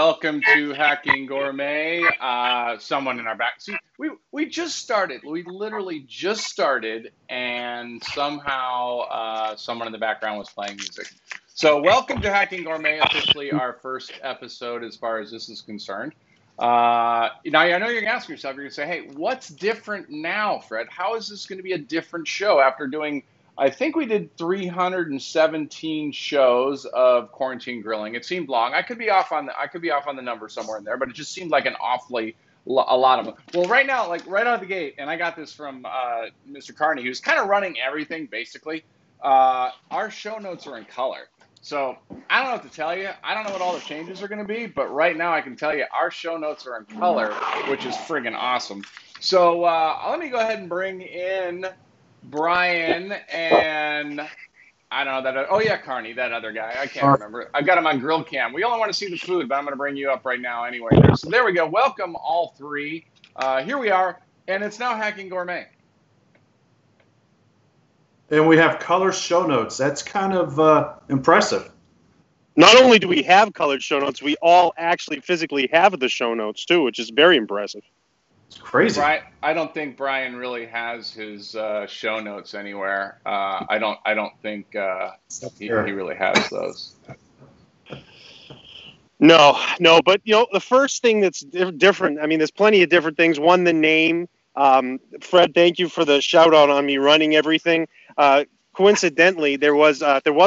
welcome to Hacking Gourmet. Someone in our back. See, we just started. We literally just started, and somehow someone in the background was playing music. So welcome to Hacking Gourmet, officially our first episode as far as this is concerned. Now, I know you're going to ask yourself, you're going to say, hey, what's different now, Fred? How is this going to be a different show after doing, I think we did 317 shows of quarantine grilling. It seemed long. I could be off on the number somewhere in there, but it just seemed like an awfully a lot of them. Well, right now, like right out of the gate, and I got this from Mr. Carney, who's kind of running everything basically. Our show notes are in color. So I don't know what to tell you. I don't know what all the changes are going to be, but right now I can tell you our show notes are in color, which is friggin' awesome. So let me go ahead and bring in Brian and I don't know that. Oh yeah, Carney, that other guy. I can't remember. I've got him on Grill Cam. We only want to see the food, but I'm going to bring you up right now anyway. So there we go. Welcome all three. Here we are, and it's now Hacking Gourmet. And we have color show notes. That's kind of impressive. Not only do we have colored show notes, we all actually physically have the show notes too, which is very impressive. It's crazy. I don't think Brian really has his show notes anywhere. I don't think he really has those. No, but the first thing that's different. I mean, there's plenty of different things. One, the name. Fred, thank you for the shout out on me running everything. Coincidentally, there was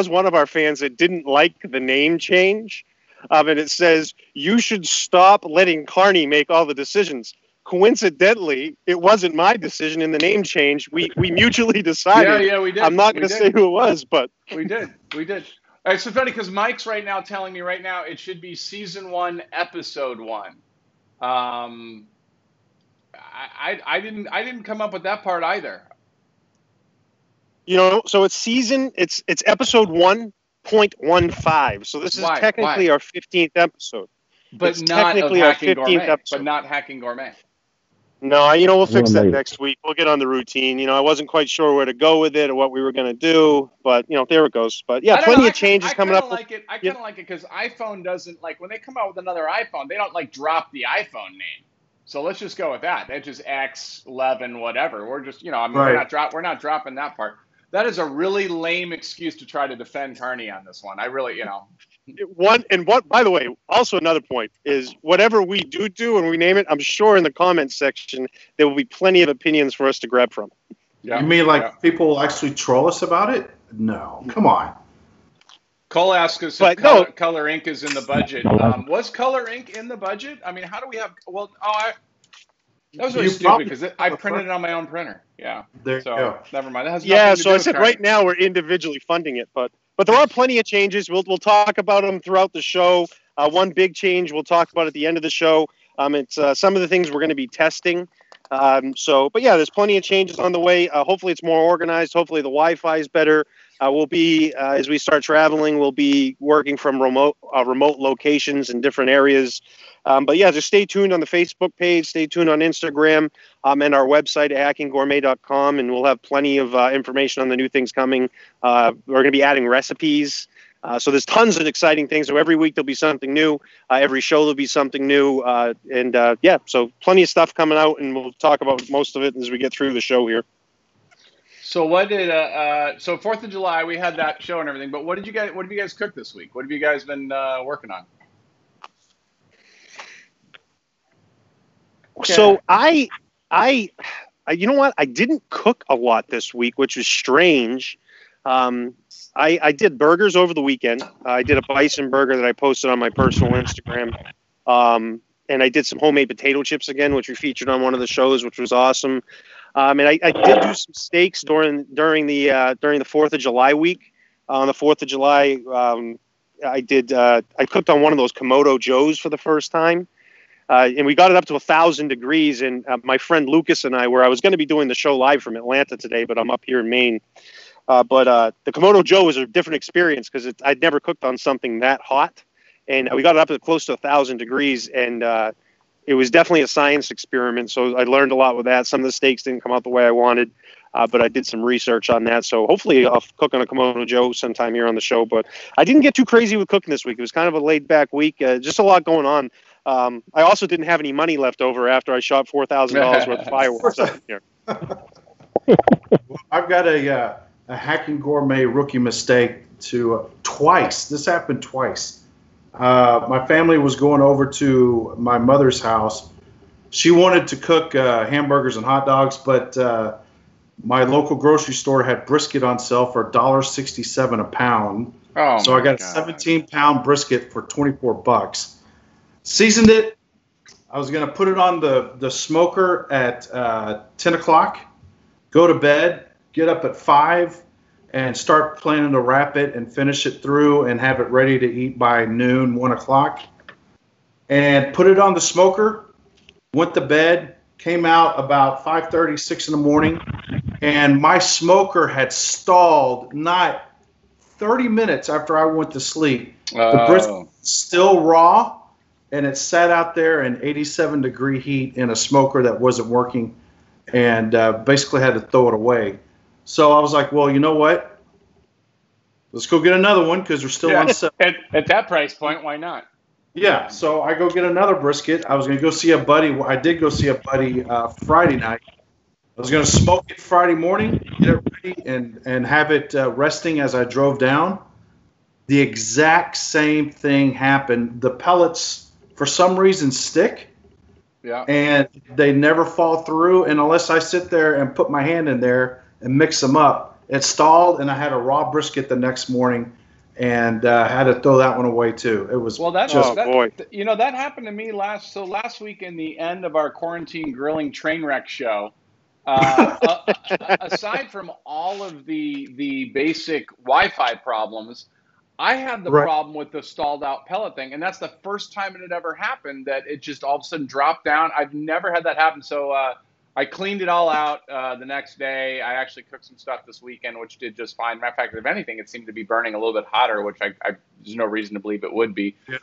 one of our fans that didn't like the name change, and it says you should stop letting Carney make all the decisions. Coincidentally, it wasn't my decision in the name change. We mutually decided. Yeah, we did. I'm not going to say who it was, but we did. All right, so funny because Mike's right now telling me right now it should be season 1, episode 1. I didn't come up with that part either. So it's episode 1.15. So this is technically our 15th episode. But it's not technically our 15th episode. But not Hacking Gourmet. No, we'll fix that next week. We'll get on the routine. I wasn't quite sure where to go with it or what we were going to do, but there it goes. But yeah, plenty of changes coming up. I kind of like it because iPhone doesn't when they come out with another iPhone, they don't drop the iPhone name. So let's just go with that. That's just X11 whatever. We're just we're not dropping that part. That is a really lame excuse to try to defend Carney on this one. I really By the way, also another point is whatever we do when we name it, I'm sure in the comments section there will be plenty of opinions for us to grab from. Yeah. You mean people will actually troll us about it? No, come on. Cole asks us if Color Ink is in the budget. Was Color Ink in the budget? I mean, how do we have? Well, that was really stupid because I printed it on my own printer. Yeah. There you go. Never mind. That has so I said right now we're individually funding it, but there are plenty of changes. We'll talk about them throughout the show. One big change we'll talk about at the end of the show. It's some of the things we're going to be testing. But yeah, there's plenty of changes on the way. Hopefully it's more organized. Hopefully the Wi-Fi is better. We'll be, as we start traveling, we'll be working from remote locations in different areas. But yeah, just stay tuned on the Facebook page, stay tuned on Instagram, and our website at hackinggourmet.com, and we'll have plenty of information on the new things coming. We're going to be adding recipes. So there's tons of exciting things. So every week there'll be something new. Every show there'll be something new. So plenty of stuff coming out, and we'll talk about most of it as we get through the show here. So what did so 4th of July we had that show and everything, but what have you guys cooked this week? What have you guys been working on? Okay. So I you know what? I didn't cook a lot this week, which was strange. I did burgers over the weekend. I did a bison burger that I posted on my personal Instagram. And I did some homemade potato chips again, which we featured on one of the shows, which was awesome. And I did do some steaks during the 4th of July week. On the 4th of July, I cooked on one of those Komodo Joes for the first time. And we got it up to 1,000 degrees. And my friend Lucas and I I was going to be doing the show live from Atlanta today, but I'm up here in Maine. But the Komodo Joe was a different experience because I'd never cooked on something that hot. And we got it up to close to 1,000 degrees. And it was definitely a science experiment. So I learned a lot with that. Some of the steaks didn't come out the way I wanted. but I did some research on that. So hopefully I'll cook on a Mojo sometime here on the show. But I didn't get too crazy with cooking this week. It was kind of a laid-back week, just a lot going on. I also didn't have any money left over after I shot $4,000 worth of fireworks up here. I've got a Hacking Gourmet rookie mistake to twice. This happened twice. My family was going over to my mother's house. She wanted to cook hamburgers and hot dogs, but my local grocery store had brisket on sale for $1.67 a pound. Oh, so I got a 17-pound brisket for $24. Seasoned it. I was going to put it on the smoker at 10 o'clock, go to bed, get up at 5, and start planning to wrap it and finish it through and have it ready to eat by noon, 1 o'clock. And put it on the smoker, went to bed, came out about 5:30, 6 in the morning, and my smoker had stalled not 30 minutes after I went to sleep. The brisket was still raw, and it sat out there in 87-degree heat in a smoker that wasn't working, and basically had to throw it away. So I was like, well, you know what? Let's go get another one because they're still on sale. At that price point, why not? Yeah, so I go get another brisket. I was going to go see a buddy. I did go see a buddy Friday night. I was going to smoke it Friday morning, get it ready, and have it resting as I drove down. The exact same thing happened. The pellets, for some reason, stick. Yeah. And they never fall through. And unless I sit there and put my hand in there and mix them up, it stalled, and I had a raw brisket the next morning, and had to throw that one away too. It was that happened to me last week in the end of our quarantine grilling train wreck show. Aside from all of the basic Wi-Fi problems, I had the problem with the stalled out pellet thing, and that's the first time it had ever happened that it just all of a sudden dropped down. I've never had that happen, so I cleaned it all out the next day. I actually cooked some stuff this weekend, which did just fine. Matter of fact, if anything, it seemed to be burning a little bit hotter, which there's no reason to believe it would be. Yeah.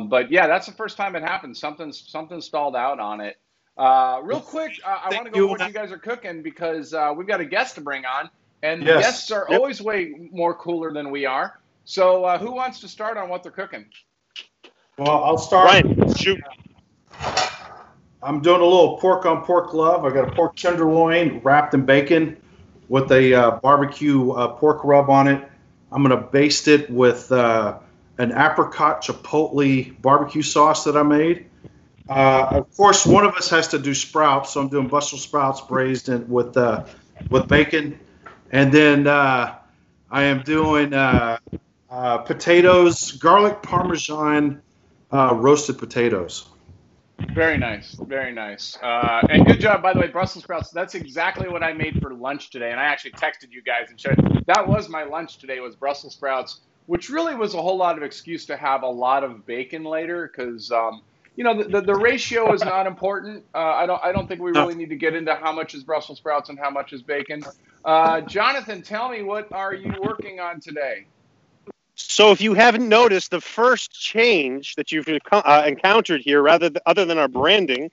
But yeah, that's the first time it happened. Something stalled out on it. Real quick, I want to go over what you guys are cooking because we've got a guest to bring on, and the guests are always way more cooler than we are. So who wants to start on what they're cooking? Well, I'll start. Ryan, shoot. I'm doing a little pork on pork love. I got a pork tenderloin wrapped in bacon with a barbecue pork rub on it. I'm going to baste it with an apricot chipotle barbecue sauce that I made. Of course, one of us has to do sprouts, so I'm doing Brussels sprouts braised with bacon. And then I am doing potatoes, garlic Parmesan roasted potatoes. Very nice, very nice. And good job, by the way, Brussels sprouts. That's exactly what I made for lunch today. And I actually texted you guys and showed that was my lunch today was Brussels sprouts, which really was a whole lot of excuse to have a lot of bacon later because, the ratio is not important. I don't think we really need to get into how much is Brussels sprouts and how much is bacon. Jonathan, tell me, what are you working on today? So if you haven't noticed, the first change that you've encountered here, other than our branding,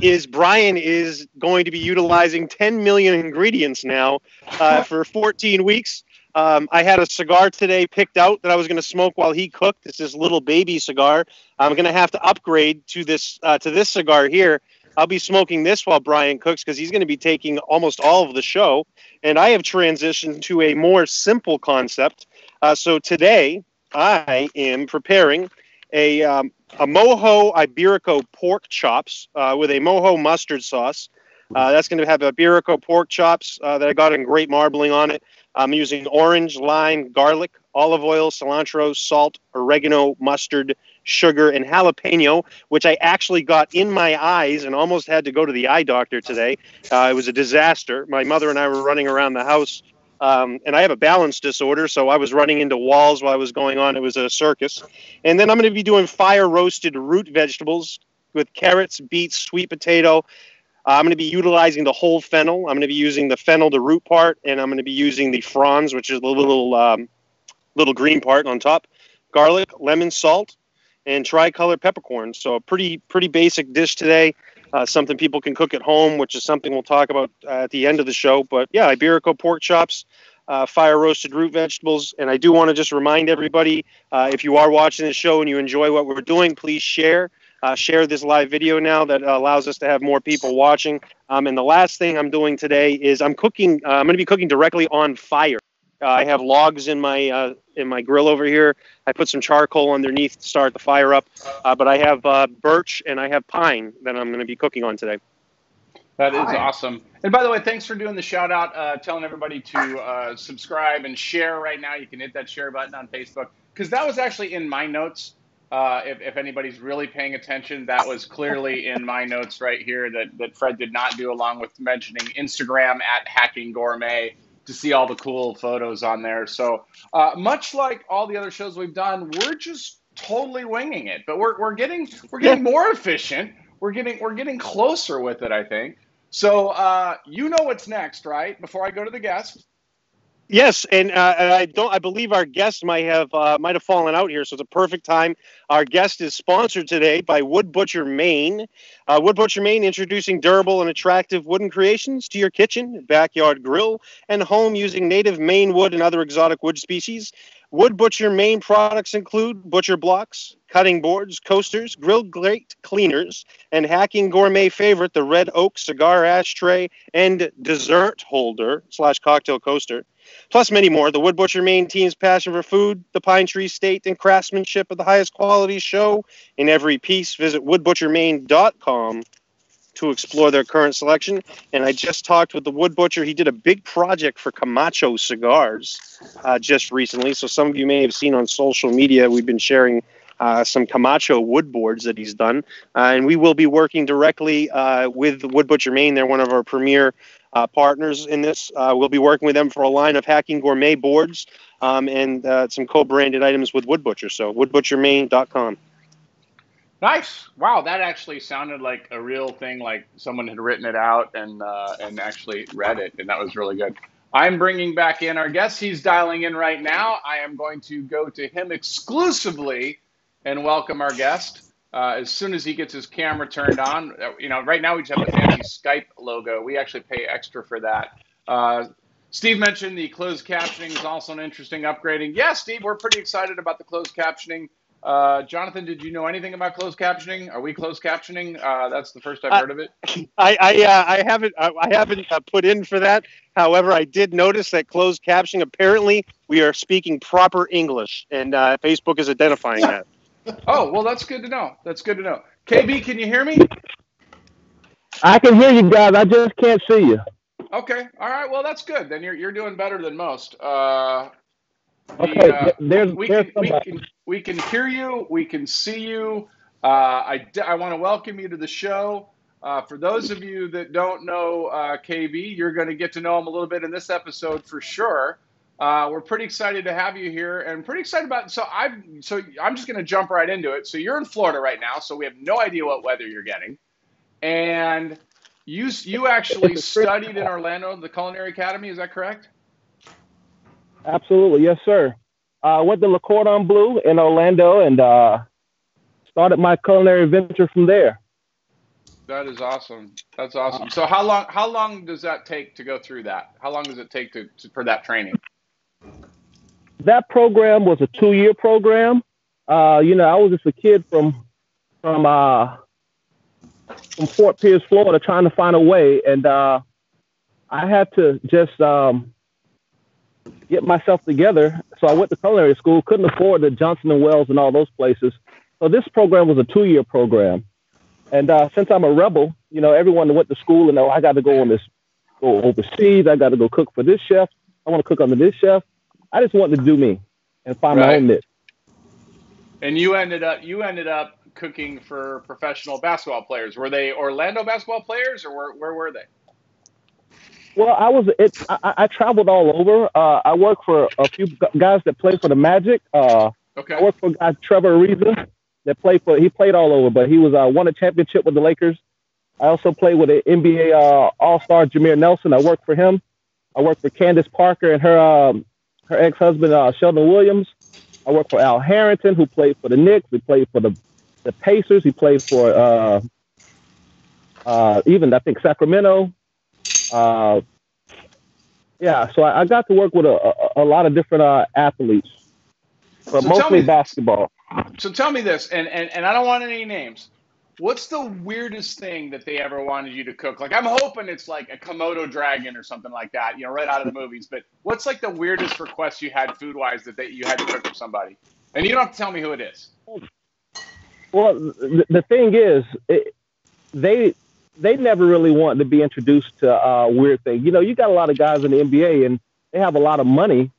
is Brian is going to be utilizing 10 million ingredients now for 14 weeks. I had a cigar today picked out that I was going to smoke while he cooked. It's this little baby cigar. I'm going to have to upgrade to this cigar here. I'll be smoking this while Brian cooks because he's going to be taking almost all of the show. And I have transitioned to a more simple concept. So today I am preparing a Mojo Iberico pork chops with a Mojo mustard sauce. That's going to have Iberico pork chops that I got in great marbling on it. I'm using orange, lime, garlic, olive oil, cilantro, salt, oregano, mustard, sugar, and jalapeno, which I actually got in my eyes and almost had to go to the eye doctor today. It was a disaster. My mother and I were running around the house, and I have a balance disorder, so I was running into walls while I was going on. It was a circus. And then I'm going to be doing fire-roasted root vegetables with carrots, beets, sweet potato. I'm going to be utilizing the whole fennel. I'm going to be using the fennel, the root part, and I'm going to be using the fronds, which is the little green part on top. Garlic, lemon, salt. and tricolor peppercorns. So a pretty basic dish today. Something people can cook at home, which is something we'll talk about at the end of the show. But yeah, Iberico pork chops, fire roasted root vegetables. And I do want to just remind everybody, if you are watching the show and you enjoy what we're doing, please share this live video now. That allows us to have more people watching. And the last thing I'm doing today is I'm cooking. I'm going to be cooking directly on fire. I have logs in my grill over here. I put some charcoal underneath to start the fire up. But I have birch and I have pine that I'm going to be cooking on today. That is awesome. And by the way, thanks for doing the shout out, telling everybody to subscribe and share right now. You can hit that share button on Facebook, because that was actually in my notes. If anybody's really paying attention, that was clearly in my notes right here that Fred did not do, along with mentioning Instagram at Hacking Gourmet, to see all the cool photos on there. So much like all the other shows we've done, we're just totally winging it, but we're getting more efficient. We're getting closer with it, I think. So you know what's next, right? Before I go to the guest. Yes, and I believe our guest might have fallen out here, so it's a perfect time. Our guest is sponsored today by Wood Butcher Maine. Wood Butcher Maine, introducing durable and attractive wooden creations to your kitchen, backyard grill, and home using native Maine wood and other exotic wood species. Wood Butcher Maine products include butcher blocks, cutting boards, coasters, grill grate cleaners, and Hacking Gourmet favorite, the red oak cigar ashtray and dessert holder / cocktail coaster. Plus many more. The Wood Butcher Maine team's passion for food, the pine tree state, and craftsmanship of the highest quality show in every piece. Visit woodbutchermaine.com to explore their current selection. And I just talked with the Wood Butcher. He did a big project for Camacho cigars just recently. So some of you may have seen on social media, we've been sharing some Camacho wood boards that he's done. And we will be working directly with Wood Butcher Maine. They're one of our premier partners in this. We'll be working with them for a line of Hacking Gourmet boards and some co-branded items with Wood Butcher. So woodbutchermaine.com. Nice. Wow, that actually sounded like a real thing, like someone had written it out and actually read it, and that was really good. I'm bringing back in our guest. He's dialing in right now. I am going to go to him exclusively and welcome our guest as soon as he gets his camera turned on. You know, right now we just have the fancy Skype logo. We actually pay extra for that. Steve mentioned the closed captioning is also an interesting upgrading. Yeah, Steve, we're pretty excited about the closed captioning. Jonathan, did you know anything about closed captioning? Are we closed captioning? That's the first I've heard of it. I haven't put in for that. However, I did notice that closed captioning, apparently we are speaking proper English, and Facebook is identifying that. Oh, well, that's good to know. That's good to know. KB, can you hear me? I can hear you guys. I just can't see you. Okay. All right. Well, that's good. Then you're doing better than most. Okay. We can hear you. We can see you. I want to welcome you to the show. For those of you that don't know KB, you're going to get to know him a little bit in this episode for sure. We're pretty excited to have you here, and pretty excited about. So I'm just going to jump right into it. So you're in Florida right now, so we have no idea what weather you're getting, and you actually studied in Orlando, the Culinary Academy. Is that correct? Absolutely, yes, sir. Went to Le Cordon Bleu in Orlando and started my culinary venture from there. That is awesome. That's awesome. So how long does that take to go through that? How long does it take for that training? That program was a 2-year program. I was just a kid from Fort Pierce, Florida, trying to find a way, and I had to just get myself together. So I went to culinary school, couldn't afford the Johnson & Wells and all those places. So this program was a 2-year program. And since I'm a rebel, everyone that went to school and I got to go overseas. I got to go cook for this chef. I want to cook under this chef. I just wanted to do me and find my own niche. And you ended up cooking for professional basketball players. Were they Orlando basketball players, or where were they? Well, I traveled all over. I worked for a few guys that played for the Magic. Okay. I worked for a guy, Trevor Ariza, that he played all over, but he was won a championship with the Lakers. I also played with an NBA All-Star, Jameer Nelson. I worked for him. I worked for Candace Parker and her ex-husband, Sheldon Williams. I worked for Al Harrington, who played for the Knicks. He played for the Pacers. He played for even I think Sacramento. Yeah, so I got to work with a lot of different athletes, but So mostly basketball. tell me this, and I don't want any names. What's the weirdest thing that they ever wanted you to cook? Like, I'm hoping it's like a Komodo dragon or something like that, right out of the movies. But what's like the weirdest request you had food-wise that you had to cook for somebody? And you don't have to tell me who it is. Well, the thing is, they never really wanted to be introduced to weird things. You got a lot of guys in the NBA, and they have a lot of money,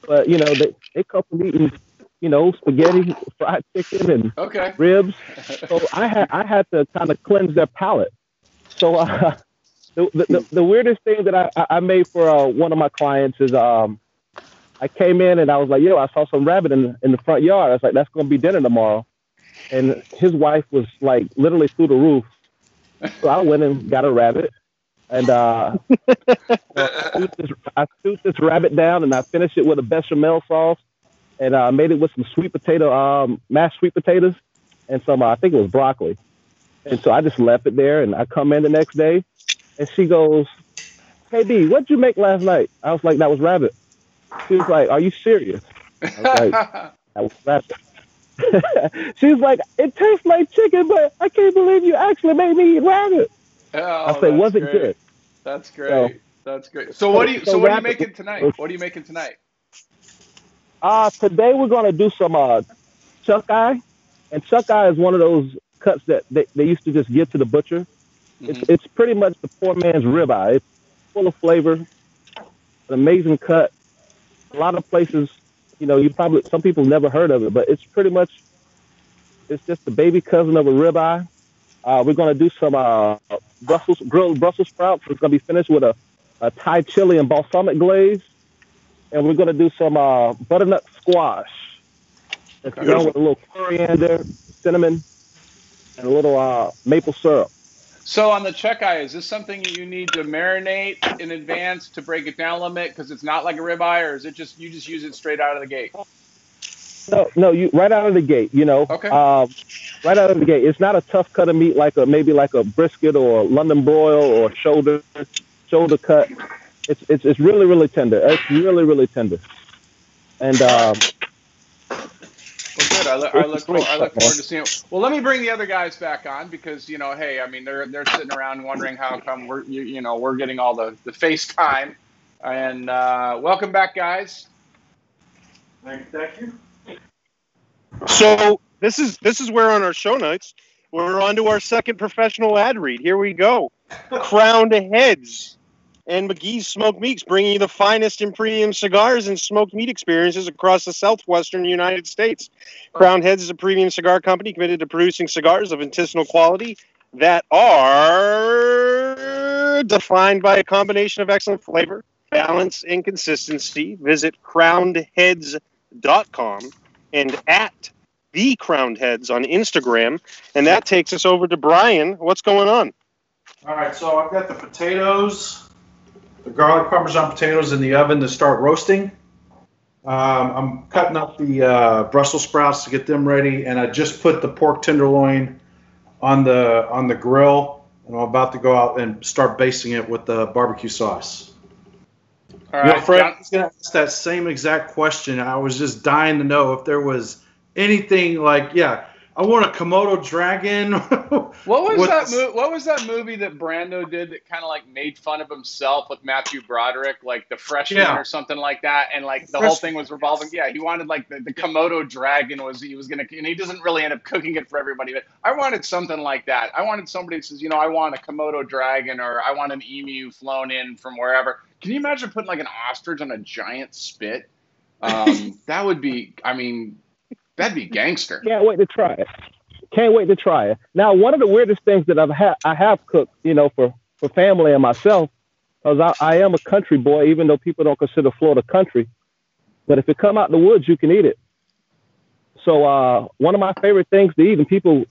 but they come from eating spaghetti, fried chicken, and ribs. So I had to kind of cleanse their palate. So the weirdest thing that I made for one of my clients is I came in and I was like, yo, I saw some rabbit in the front yard. I was like, that's going to be dinner tomorrow. And his wife was like literally through the roof. So I went and got a rabbit. And I stewed this rabbit down and I finished it with a bechamel sauce. And I made it with some mashed sweet potatoes, and some, I think it was broccoli. And so I just left it there, and I come in the next day, and she goes, hey, B, what'd you make last night? I was like, that was rabbit. She was like, are you serious? I was like, that was rabbit. She was like, it tastes like chicken, but I can't believe you actually made me eat rabbit. I said, was it good? That's great. That's great. So what are you making tonight? What are you making tonight? Today we're going to do some chuck eye. And chuck eye is one of those cuts that they used to just give to the butcher. Mm-hmm. It's pretty much the poor man's ribeye. It's full of flavor, an amazing cut. A lot of places, some people never heard of it, but it's just the baby cousin of a ribeye. We're going to do some grilled Brussels sprouts. It's going to be finished with a Thai chili and balsamic glaze. And we're going to do some butternut squash. It's done with a little coriander, cinnamon, and a little maple syrup. So on the chuck eye, is this something you need to marinate in advance to break it down a little bit because it's not like a ribeye, or is it just you just use it straight out of the gate? No, you right out of the gate. Okay. Right out of the gate. It's not a tough cut of meat maybe like a brisket or London broil or shoulder cut. It's really, really tender. It's really, really tender. And well, good. I look forward to seeing it. Well, let me bring the other guys back on because hey, I mean they're sitting around wondering how come we're getting all the FaceTime. And welcome back, guys. Thank you. So this is where on our show notes we're on to our second professional ad read. Here we go. Crowned Heads and McGee's Smoked Meats, bringing you the finest in premium cigars and smoked meat experiences across the southwestern United States. Crowned Heads is a premium cigar company committed to producing cigars of artisanal quality that are defined by a combination of excellent flavor, balance, and consistency. Visit crownedheads.com and at the Crowned Heads on Instagram. And that takes us over to Brian. What's going on? All right, so I've got the potatoes, the garlic Parmesan potatoes in the oven to start roasting. I'm cutting up the Brussels sprouts to get them ready, and I just put the pork tenderloin on the grill, and I'm about to go out and start basting it with the barbecue sauce. All right, Fred, I was going to ask that same exact question. I was just dying to know if there was anything like, I want a Komodo dragon. What was that movie that Brando did that kind of like made fun of himself with Matthew Broderick, like The Freshman or something like that, and like the whole thing was revolving. Yeah, he wanted like the Komodo dragon he was gonna, and he doesn't really end up cooking it for everybody. But I wanted something like that. I wanted somebody that says, I want a Komodo dragon, or I want an emu flown in from wherever. Can you imagine putting like an ostrich on a giant spit? That would be, that'd be gangster. Can't wait to try it. Now, one of the weirdest things that I have cooked, for family and myself, because I am a country boy, even though people don't consider Florida country. But if it come out the woods, you can eat it. So one of my favorite things to eat, and people,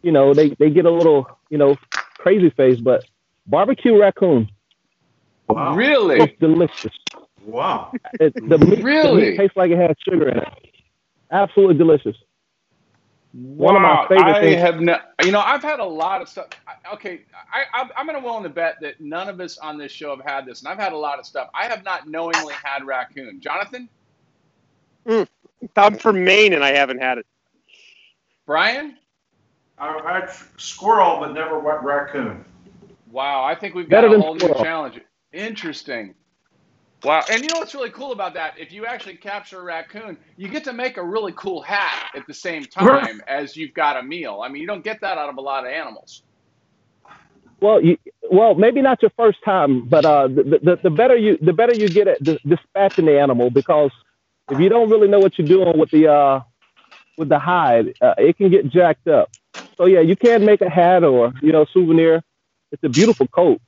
they get a little, crazy face, but barbecue raccoon. Wow. Really? It's delicious. Wow. The meat tastes like it has sugar in it. Absolutely delicious. One of my Wow, favorite I things. have no, I've had a lot of stuff. Okay, I'm going to willing to bet that none of us on this show have had this, and I've had a lot of stuff. I have not knowingly had raccoon. Jonathan? I'm from Maine and I haven't had it. Brian? I've had squirrel, but never wet raccoon. Wow, I think we've got Better a than whole new squirrel. challenge. Interesting. Wow, and you know what's really cool about that? If you actually capture a raccoon, you get to make a really cool hat at the same time as you've got a meal. I mean, you don't get that out of a lot of animals. Well, maybe not your first time, but the better you get at dispatching the animal, because if you don't really know what you're doing with the hide, it can get jacked up. So yeah, you can make a hat or souvenir. It's a beautiful coat.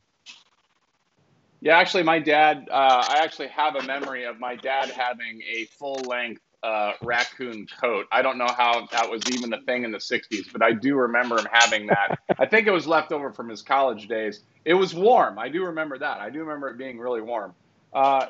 Yeah, actually, my dad, I actually have a memory of my dad having a full-length raccoon coat. I don't know how that was even a thing in the 60s, but I do remember him having that. I think it was left over from his college days. It was warm. I do remember that. I do remember it being really warm.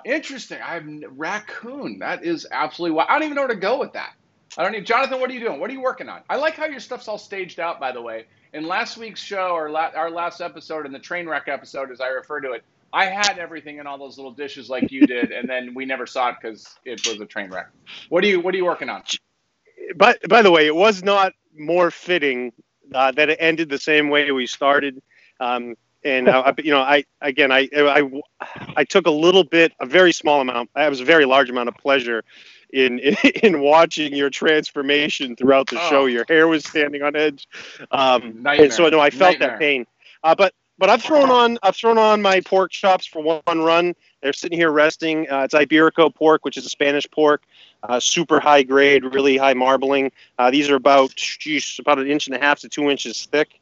Interesting. I have raccoon. That is absolutely wild. I don't even know where to go with that. I don't need. Jonathan, what are you doing? What are you working on? I like how your stuff's all staged out, by the way. In last week's show, or our last episode, in the train wreck episode, as I refer to it, I had everything in all those little dishes like you did, and then we never saw it because it was a train wreck. What are you working on? But by the way, it was not more fitting that it ended the same way we started. I took a very small amount. It was a very large amount of pleasure in watching your transformation throughout the show. Your hair was standing on edge, and so no, I felt that pain. But I've thrown on my pork chops for one run. They're sitting here resting. It's Iberico pork, which is a Spanish pork, super high grade, really high marbling. These are about an inch and a half to 2 inches thick.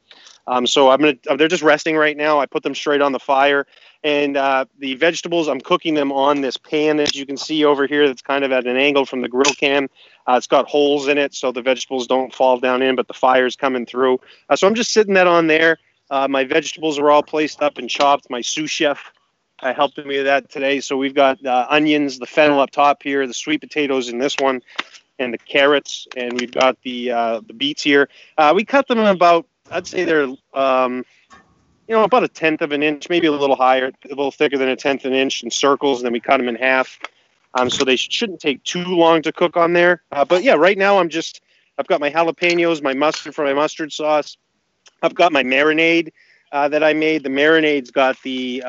So they're just resting right now. I put them straight on the fire, and the vegetables, I'm cooking them on this pan, as you can see over here. That's kind of at an angle from the grill cam. It's got holes in it, so the vegetables don't fall down in, but the fire's coming through. So I'm just sitting that on there. My vegetables are all placed up and chopped. My sous chef helped me with that today. So we've got onions, the fennel up top here, the sweet potatoes in this one, and the carrots, and we've got the beets here. We cut them about, I'd say they're about a tenth of an inch, maybe a little higher, a little thicker than a tenth of an inch in circles, and then we cut them in half. So they shouldn't take too long to cook on there. But yeah, right now I've got my jalapenos, my mustard for my mustard sauce. I've got my marinade that I made. The marinade's got the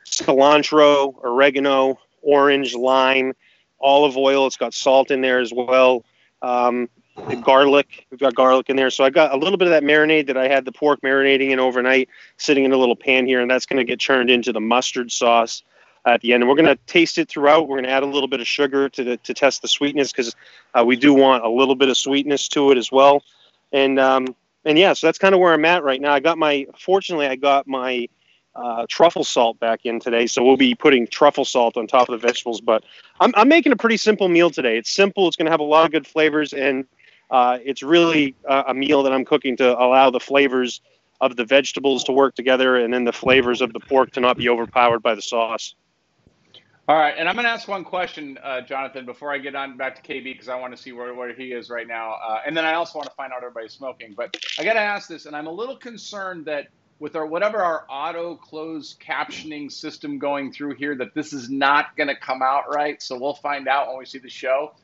cilantro, oregano, orange, lime, olive oil. It's got salt in there as well. Garlic. We've got garlic in there. So I got a little bit of that marinade that I had the pork marinating in overnight, sitting in a little pan here, and that's going to get churned into the mustard sauce at the end. And we're going to taste it throughout. We're going to add a little bit of sugar to test the sweetness, because we do want a little bit of sweetness to it as well. And yeah, so that's kind of where I'm at right now. Fortunately, I got my truffle salt back in today, so we'll be putting truffle salt on top of the vegetables. But I'm making a pretty simple meal today. It's simple. It's going to have a lot of good flavors, and it's really a meal that I'm cooking to allow the flavors of the vegetables to work together, and then the flavors of the pork to not be overpowered by the sauce. All right, and I'm going to ask one question, Jonathan, before I get on back to KB, because I want to see where he is right now. And then I also want to find out everybody's smoking. But I got to ask this, and I'm a little concerned that with our auto closed captioning system going through here, that this is not going to come out right. So we'll find out when we see the show.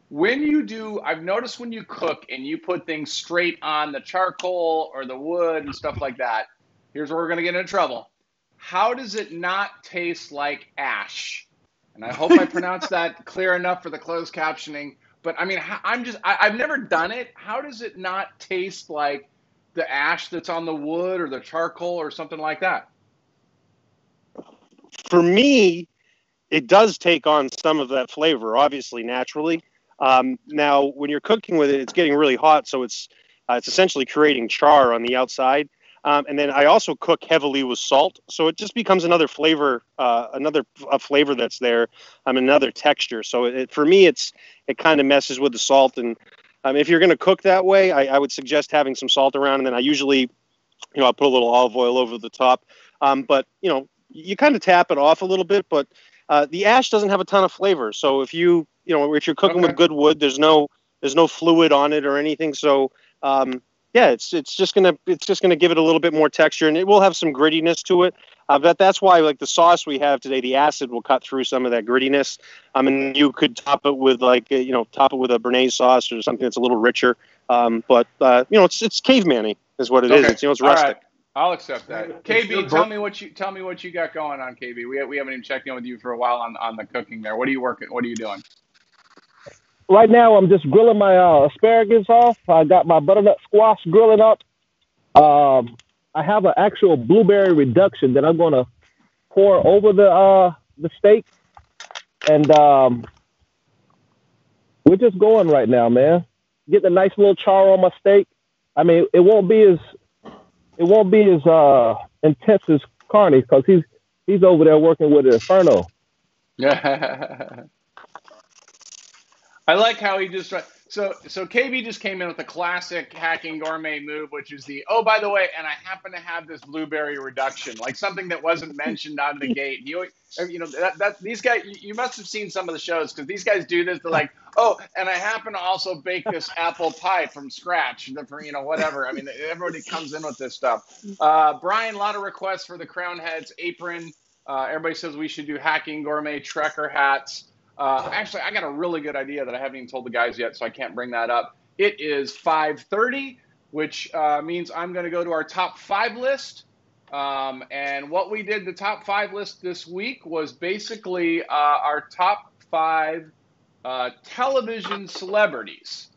When you do, I've noticed when you cook and you put things straight on the charcoal or the wood and stuff like that, here's where we're going to get into trouble. How does it not taste like ash? And I hope I pronounced that clear enough for the closed captioning. But I mean, I've never done it. How does it not taste like the ash that's on the wood or the charcoal or something like that? For me, it does take on some of that flavor, obviously, naturally. Now, when you're cooking with it, it's getting really hot, so it's essentially creating char on the outside. And then I also cook heavily with salt, so it just becomes another flavor, a flavor that's there, another texture. So for me, it kind of messes with the salt. And if you're going to cook that way, I would suggest having some salt around. And then I usually, I'll put a little olive oil over the top. But you kind of tap it off a little bit. But the ash doesn't have a ton of flavor. So if you're cooking with good wood, there's no There's no fluid on it or anything. So yeah, it's just gonna give it a little bit more texture, and it will have some grittiness to it. But that's why, like the sauce we have today, the acid will cut through some of that grittiness. I mean, you could top it with top it with a béarnaise sauce or something that's a little richer. It's caveman-y is what it is. It's It's rustic. Right. I'll accept that. KB, tell me what you got going on, KB. We haven't even checked in with you for a while on the cooking there. What are you working? What are you doing? Right now, I'm just grilling my asparagus off. I got my butternut squash grilling up. I have an actual blueberry reduction that I'm going to pour over the steak, and we're just going right now, man. Getting a nice little char on my steak. I mean, it won't be as intense as Carney because he's over there working with an Inferno. Yeah. I like how he just so KB just came in with the classic hacking gourmet move, which is by the way, and I happen to have this blueberry reduction, like something that wasn't mentioned out of the gate. These guys, you must have seen some of the shows because these guys do this. They're like, and I happen to also bake this apple pie from scratch, for whatever. I mean, everybody comes in with this stuff. Brian, a lot of requests for the Crown Heads apron. Everybody says we should do hacking gourmet trekker hats. Actually, I got a really good idea that I haven't even told the guys yet, so I can't bring that up. It is 5:30, which means I'm going to go to our top 5 list. And what we did, the top 5 list this week, was basically our top 5 television celebrities.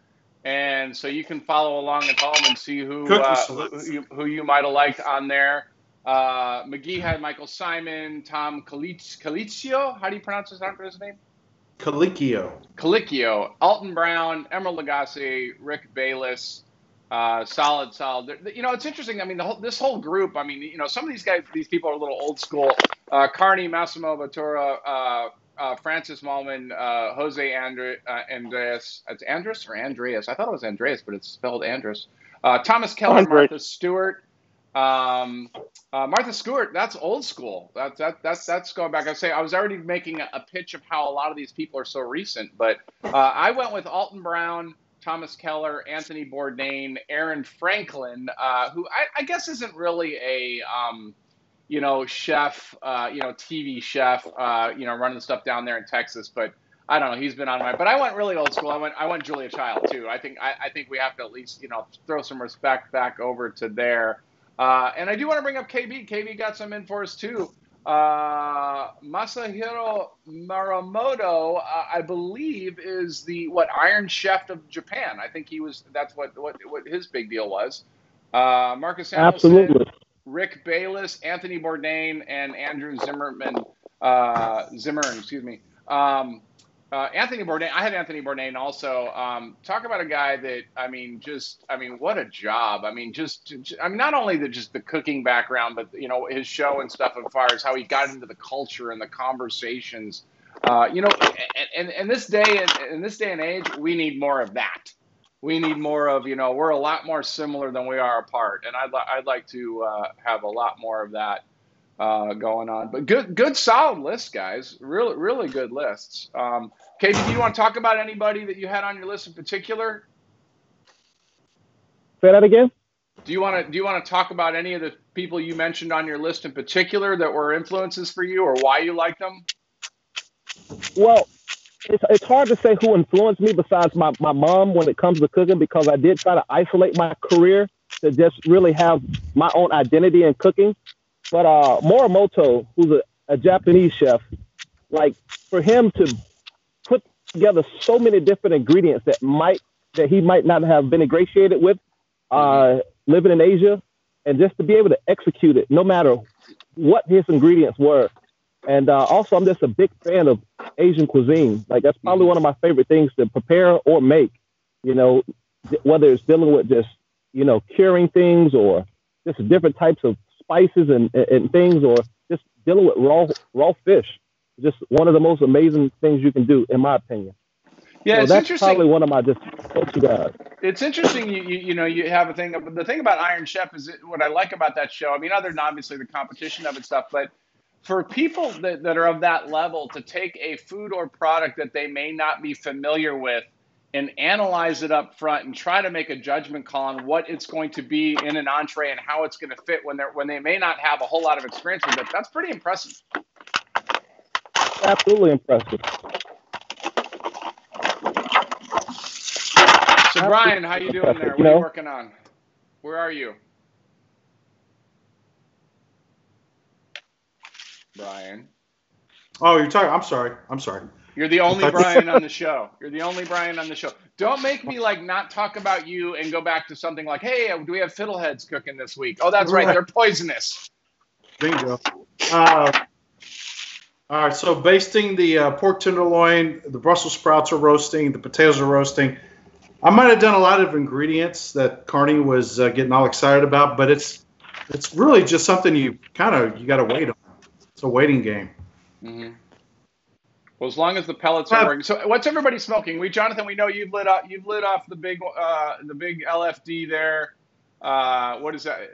And so you can follow along at home and see who you might have liked on there. McGee had Michael Simon, Tom Colicchio. How do you pronounce his name? Colicchio, Alton Brown, Emerald Lagasse, Rick Bayless, solid. It's interesting. I mean, this whole group. I mean, some of these people are a little old school. Carney, Massimo Bottura, Francis Malman, Jose Andreas. It's Andres or Andreas? I thought it was Andreas, but it's spelled Andres. Thomas Keller, Martha Stewart. Martha Stewart, that's old school. That's going back. I was already making a pitch of how a lot of these people are so recent, but I went with Alton Brown, Thomas Keller, Anthony Bourdain, Aaron Franklin, who I guess isn't really a chef, TV chef, running stuff down there in Texas, but I don't know. He's been on my. But I went really old school. I went Julia Child too. I think we have to at least throw some respect back over to there. And I do want to bring up KB. KB got some in for us too. Masahiro Muramoto, I believe, is the Iron Chef of Japan. I think that's what his big deal was. Marcus Hamilton, absolutely. Rick Bayless, Anthony Bourdain, and Andrew Zimmern. Excuse me. Anthony Bourdain. I had Anthony Bourdain also. Talk about a guy that what a job. Not only the cooking background, but his show and stuff as far as how he got into the culture and the conversations. In this day and age, we need more of that. We need more of we're a lot more similar than we are apart, and I'd like to have a lot more of that going on. But good solid list, guys. Really good lists. Katie, do you want to talk about anybody that you had on your list in particular? Say that again. Do you want to talk about any of the people you mentioned on your list in particular that were influences for you, or why you like them? Well, it's hard to say who influenced me besides my mom when it comes to cooking, because I did try to isolate my career to just really have my own identity in cooking. But Morimoto, who's a Japanese chef, like for him to put together so many different ingredients that he might not have been ingratiated with living in Asia, and just to be able to execute it no matter what his ingredients were. And also, I'm just a big fan of Asian cuisine. Like that's probably one of my favorite things to prepare or make, whether it's dealing with just, curing things or just different types of spices and things, or just dealing with raw fish. Just one of the most amazing things you can do, in my opinion. Yeah, so it's that's interesting. Probably one of my just go-to guys. It's interesting. You have a thing. The thing about Iron Chef is what I like about that show. I mean, other than obviously the competition of it stuff, but for people that are of that level to take a food or product that they may not be familiar with and analyze it up front and try to make a judgment call on what it's going to be in an entree and how it's going to fit when they may not have a whole lot of experience with it. That's pretty impressive. Absolutely impressive. So Brian, how you doing there? What are you working on? Where are you? Brian. Oh, you're talking. I'm sorry. You're the only Brian on the show. You're the only Brian on the show. Don't make me like not talk about you and go back to something like, hey, do we have fiddleheads cooking this week? Oh, that's right. They're poisonous. Bingo. All right. So basting the pork tenderloin, the Brussels sprouts are roasting, the potatoes are roasting. I might have done a lot of ingredients that Carney was getting all excited about, but it's really just something you got to wait on. It's a waiting game. Mm-hmm. Well, as long as the pellets are working. So, what's everybody smoking? Jonathan, we know you've lit off the big LFD there. What is that?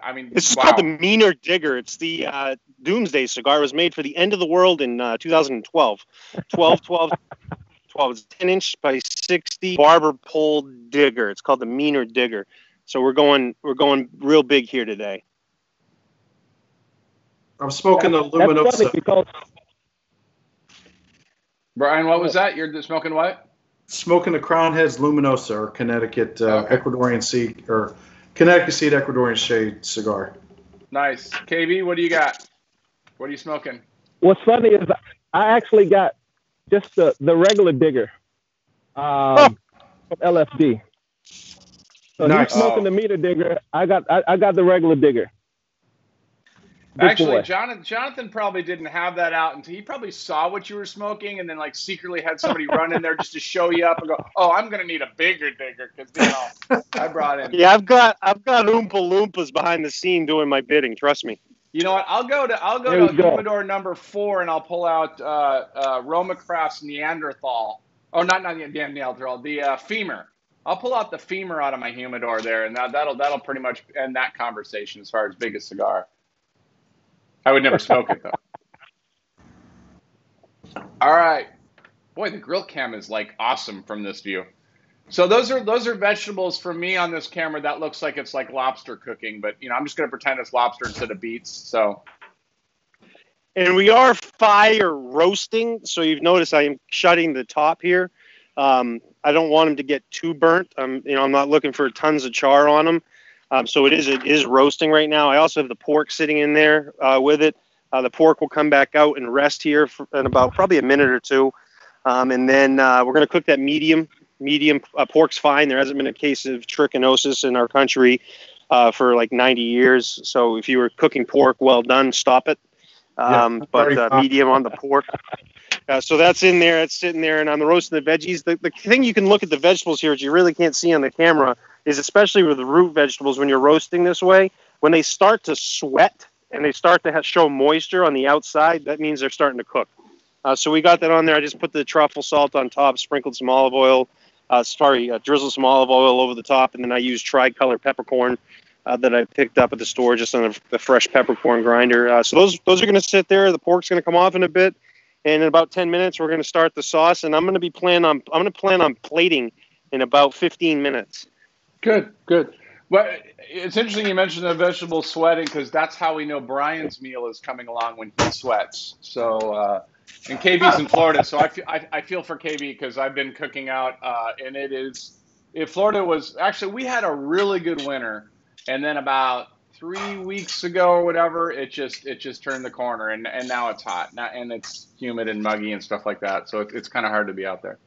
I mean, it's called the Meaner Digger. It's the Doomsday cigar. It was made for the end of the world in 2012. 12. It's 10-inch by 60 barber pole digger. It's called the Meaner Digger. So we're going real big here today. I'm smoking the Luminosa. Brian, what was that? You're smoking what? Smoking the Crown Heads Luminosa, or Connecticut Ecuadorian seed, or Connecticut seed Ecuadorian shade cigar. Nice. KB, what do you got? What are you smoking? What's funny is I actually got just the regular digger from LFD. So nice. He's smoking the meter digger. I got the regular digger. Good Actually, boy. Jonathan probably didn't have that out until he probably saw what you were smoking and then like secretly had somebody run in there just to show you up and go, oh, I'm going to need a bigger digger because, I brought in. Yeah, I've got Oompa Loompas behind the scene doing my bidding. Trust me. You know what? I'll go to humidor number 4 and I'll pull out Roma Craft's Neanderthal. Oh, not Neanderthal, the femur. I'll pull out the femur out of my humidor there, and that'll pretty much end that conversation as far as biggest cigar. I would never smoke it, though. All right. Boy, the grill cam is, like, awesome from this view. So those are vegetables for me on this camera. That looks like it's like lobster cooking, but, I'm just going to pretend it's lobster instead of beets, so. And we are fire roasting, so you've noticed I am shutting the top here. I don't want them to get too burnt. I'm not looking for tons of char on them. So it is roasting right now. I also have the pork sitting in there with it. The pork will come back out and rest here in about probably a minute or two. And then we're going to cook that medium. Pork's fine. There hasn't been a case of trichinosis in our country for like 90 years. So if you were cooking pork, well done, stop it. But medium on the pork. So that's in there. It's sitting there. And on the roasting the veggies, the thing you can look at the vegetables here, which you really can't see on the camera, is especially with the root vegetables, when you're roasting this way, when they start to sweat and they start to show moisture on the outside, that means they're starting to cook. So we got that on there. I just put the truffle salt on top, sprinkled some olive oil, drizzled some olive oil over the top, and then I used tricolor peppercorn that I picked up at the store just on the fresh peppercorn grinder. So those are going to sit there. The pork's going to come off in a bit, and in about 10 minutes we're going to start the sauce. And I'm going to plan on plating in about 15 minutes. Good. Well, it's interesting you mentioned the vegetable sweating because that's how we know Brian's meal is coming along when he sweats. So, and KB's in Florida, so I feel for KB because I've been cooking out, and Florida was actually, we had a really good winter, and then about 3 weeks ago or whatever, it just turned the corner, and now it's hot, and it's humid and muggy and stuff like that. So it's kind of hard to be out there.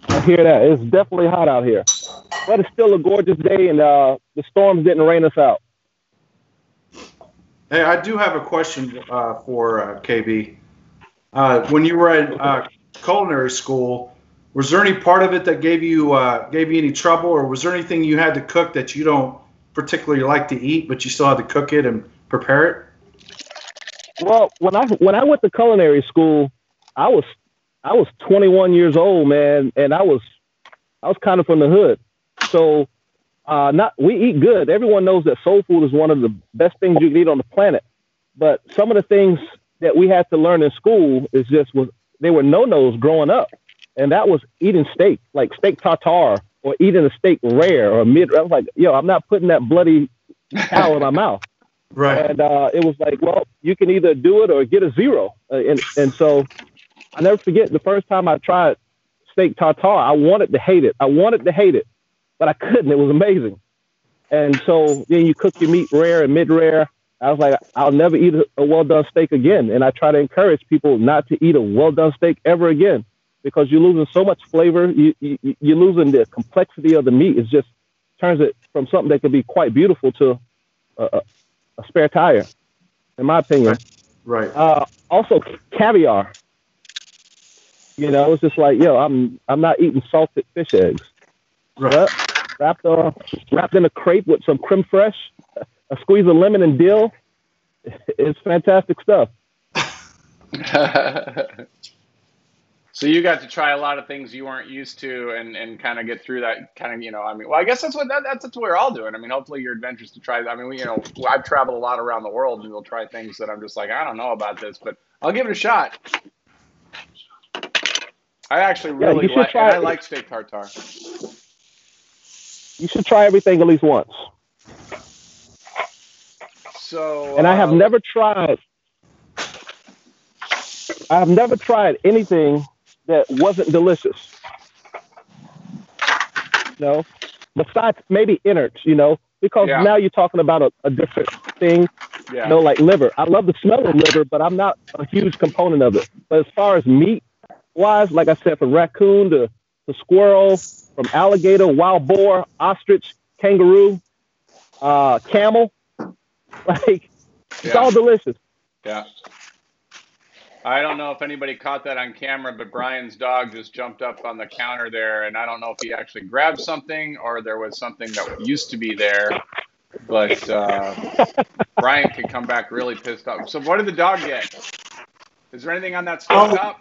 I hear that. It's definitely hot out here. But it's still a gorgeous day, and the storms didn't rain us out. Hey, I do have a question for KB. When you were at culinary school, was there any part of it that gave you any trouble, or was there anything you had to cook that you don't particularly like to eat, but you still had to cook it and prepare it? Well, when I went to culinary school, I was 21 years old, man, and I was kind of from the hood. So we eat good. Everyone knows that soul food is one of the best things you can eat on the planet. But some of the things that we had to learn in school they were no-nos growing up. and that was eating steak, like steak tartare, or eating a steak rare or mid. I was like, yo, I'm not putting that bloody cow in my mouth. Right. And it was like, well, you can either do it or get a zero. And so I never forget the first time I tried steak tartare. I wanted to hate it. But I couldn't. It was amazing. And so then you cook your meat rare and mid rare. I was like, I'll never eat a well-done steak again. And I try to encourage people not to eat a well-done steak ever again, because you're losing so much flavor. You're losing the complexity of the meat. It just turns it from something that could be quite beautiful to a spare tire, in my opinion. Right. Also, caviar. You know, it's just like, yo, I'm not eating salted fish eggs. Right. Wrapped in a crepe with some creme fraiche, a squeeze of lemon and dill. It's fantastic stuff. So you got to try a lot of things you weren't used to, and kind of get through that kind of, I mean, well, I guess that's what we're all doing. I mean, hopefully your adventures to try. I mean, I've traveled a lot around the world, and we'll try things that I'm just like, I don't know about this, but I'll give it a shot. I actually really like steak tartare. You should try everything at least once. So, and I have never tried anything that wasn't delicious. Besides maybe innards, because now you're talking about a different thing. Yeah. Like liver. I love the smell of liver, but I'm not a huge component of it. But as far as meat wise, like I said, from raccoon to squirrel, from alligator, wild boar, ostrich, kangaroo, camel, it's all delicious. Yeah. I don't know if anybody caught that on camera, but Brian's dog just jumped up on the counter there, and I don't know if he actually grabbed something or there was something that used to be there. But Brian could come back really pissed off. So what did the dog get? Is there anything on that stovetop?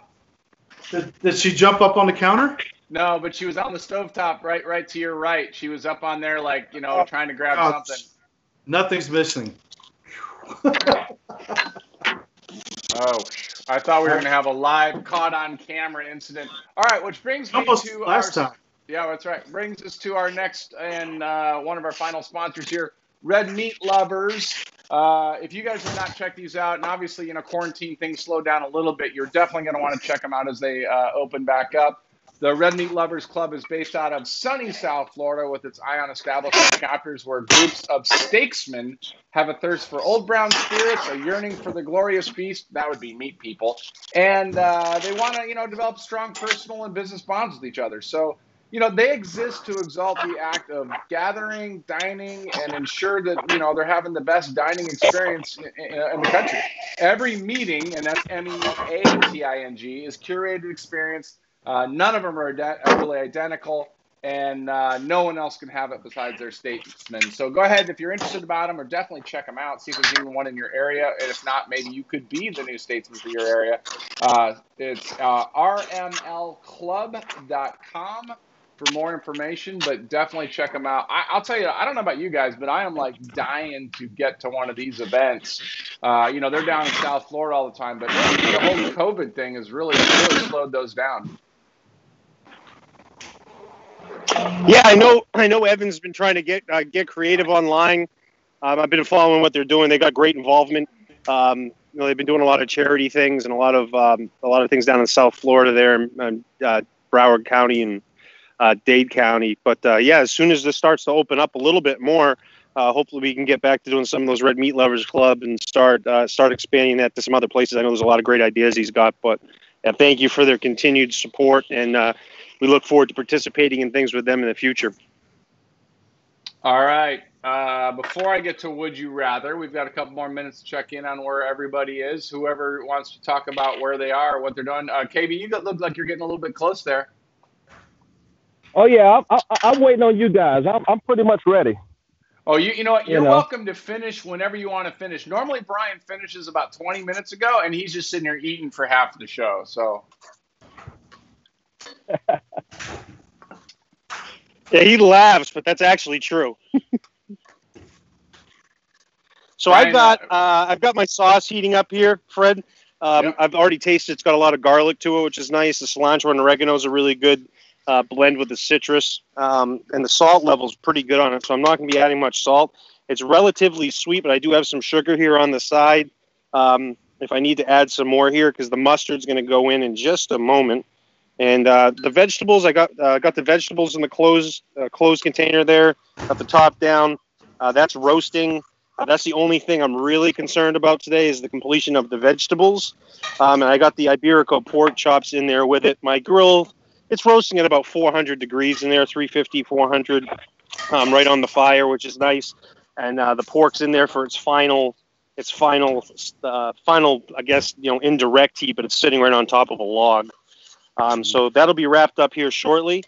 Did she jump up on the counter? No, but she was on the stovetop right to your right. She was up on there trying to grab something. Nothing's missing. Oh, I thought we were going to have a live caught on camera incident. All right, which brings me to last time. Yeah, that's right. Brings us to our next and one of our final sponsors here, Red Meat Lovers. If you guys have not checked these out, and obviously, quarantine things slowed down a little bit, you're definitely going to want to check them out as they open back up. The Red Meat Lovers Club is based out of sunny South Florida with its Ion establishment chapters where groups of steaksmen have a thirst for old brown spirits, a yearning for the glorious feast, that would be meat people, and they want to, develop strong personal and business bonds with each other. So, they exist to exalt the act of gathering, dining, and ensure that, they're having the best dining experience in the country. Every meeting, and that's MEATing, is curated experience. None of them are really identical, and no one else can have it besides their statesmen. So go ahead, if you're interested about them, or definitely check them out, see if there's even one in your area, and if not, maybe you could be the new statesman for your area. It's rmlclub.com for more information, but definitely check them out. I'll tell you, I don't know about you guys, but I am dying to get to one of these events. They're down in South Florida all the time, but the whole COVID thing has really slowed those down. Yeah, I know. Evan's been trying to get creative online. I've been following what they're doing. They got great involvement. They've been doing a lot of charity things and a lot of things down in South Florida there, in Broward County and Dade County. But as soon as this starts to open up a little bit more, hopefully we can get back to doing some of those Red Meat Lovers Club and start expanding that to some other places. I know there's a lot of great ideas he's got, but thank you for their continued support, and we look forward to participating in things with them in the future. All right. Before I get to Would You Rather, we've got a couple more minutes to check in on where everybody is. Whoever wants to talk about where they are, what they're doing. KB, you look like you're getting a little bit close there. Oh, yeah. I'm waiting on you guys. I'm pretty much ready. Oh, you know what? You're welcome to finish whenever you want to finish. Normally, Brian finishes about 20 minutes ago, and he's just sitting there eating for half of the show. So. Yeah, he laughs, but that's actually true. So Brian, I've got my sauce heating up here, Fred. Yep. I've already tasted. It's got a lot of garlic to it, which is nice. The cilantro and oregano is a really good blend with the citrus, and the salt level is pretty good on it. So I'm not going to be adding much salt. It's relatively sweet, but I do have some sugar here on the side. If I need to add some more here, because the mustard's going to go in just a moment. And the vegetables, I got the vegetables in the closed container there, got the top down. That's roasting. That's the only thing I'm really concerned about today is the completion of the vegetables. And I got the Iberico pork chops in there with it. My grill, it's roasting at about 400 degrees in there, 350, 400, right on the fire, which is nice. And the pork's in there for its final, I guess, indirect heat, but it's sitting right on top of a log. So that'll be wrapped up here shortly.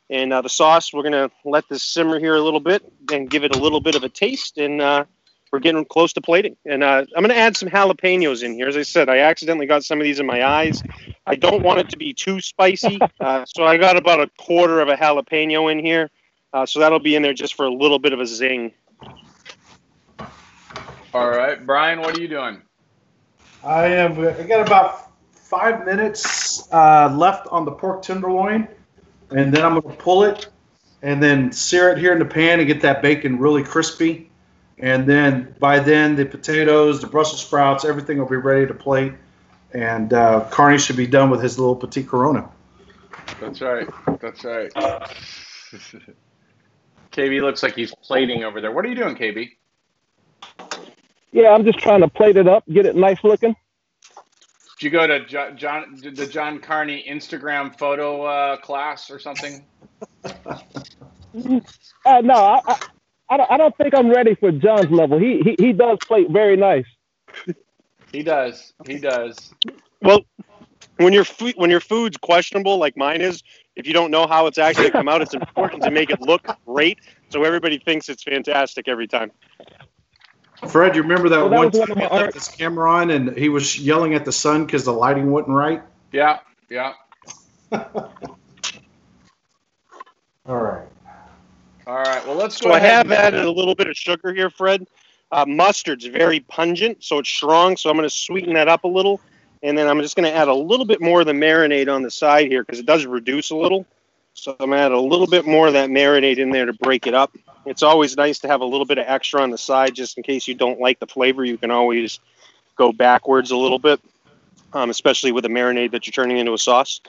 And the sauce, we're going to let this simmer here a little bit and give it a little bit of a taste. And we're getting close to plating. And I'm going to add some jalapenos in here. As I said, I accidentally got some of these in my eyes. I don't want it to be too spicy. So I got about a quarter of a jalapeno in here. So that'll be in there just for a little bit of a zing. All right, Brian, what are you doing? I got about 5 minutes left on the pork tenderloin, and then I'm going to pull it and then sear it here in the pan and get that bacon really crispy. And then by then, the potatoes, the Brussels sprouts, everything will be ready to plate. And Carney should be done with his little petit Corona. That's right. That's right. KB looks like he's plating over there. What are you doing, KB? Yeah, I'm just trying to plate it up, get it nice looking. Did you go to the John Carney Instagram photo class or something? No, I don't think I'm ready for John's level. He does plate very nice. He does. He does. Well, when your food's questionable like mine is, if you don't know how it's actually come out, it's important to make it look great so everybody thinks it's fantastic every time. Fred, you remember that one time he my left his camera on and he was yelling at the sun because the lighting wasn't right? Yeah, yeah. All right. All right, well, let's go So I ahead. have added a little bit of sugar here, Fred. Mustard's very pungent, so it's strong, so I'm going to sweeten that up a little. And then I'm just going to add a little bit more of the marinade on the side here because it does reduce a little. So I'm going to add a little bit more of that marinade in there to break it up. It's always nice to have a little bit of extra on the side just in case you don't like the flavor. You can always go backwards a little bit, especially with the marinade that you're turning into a sauce.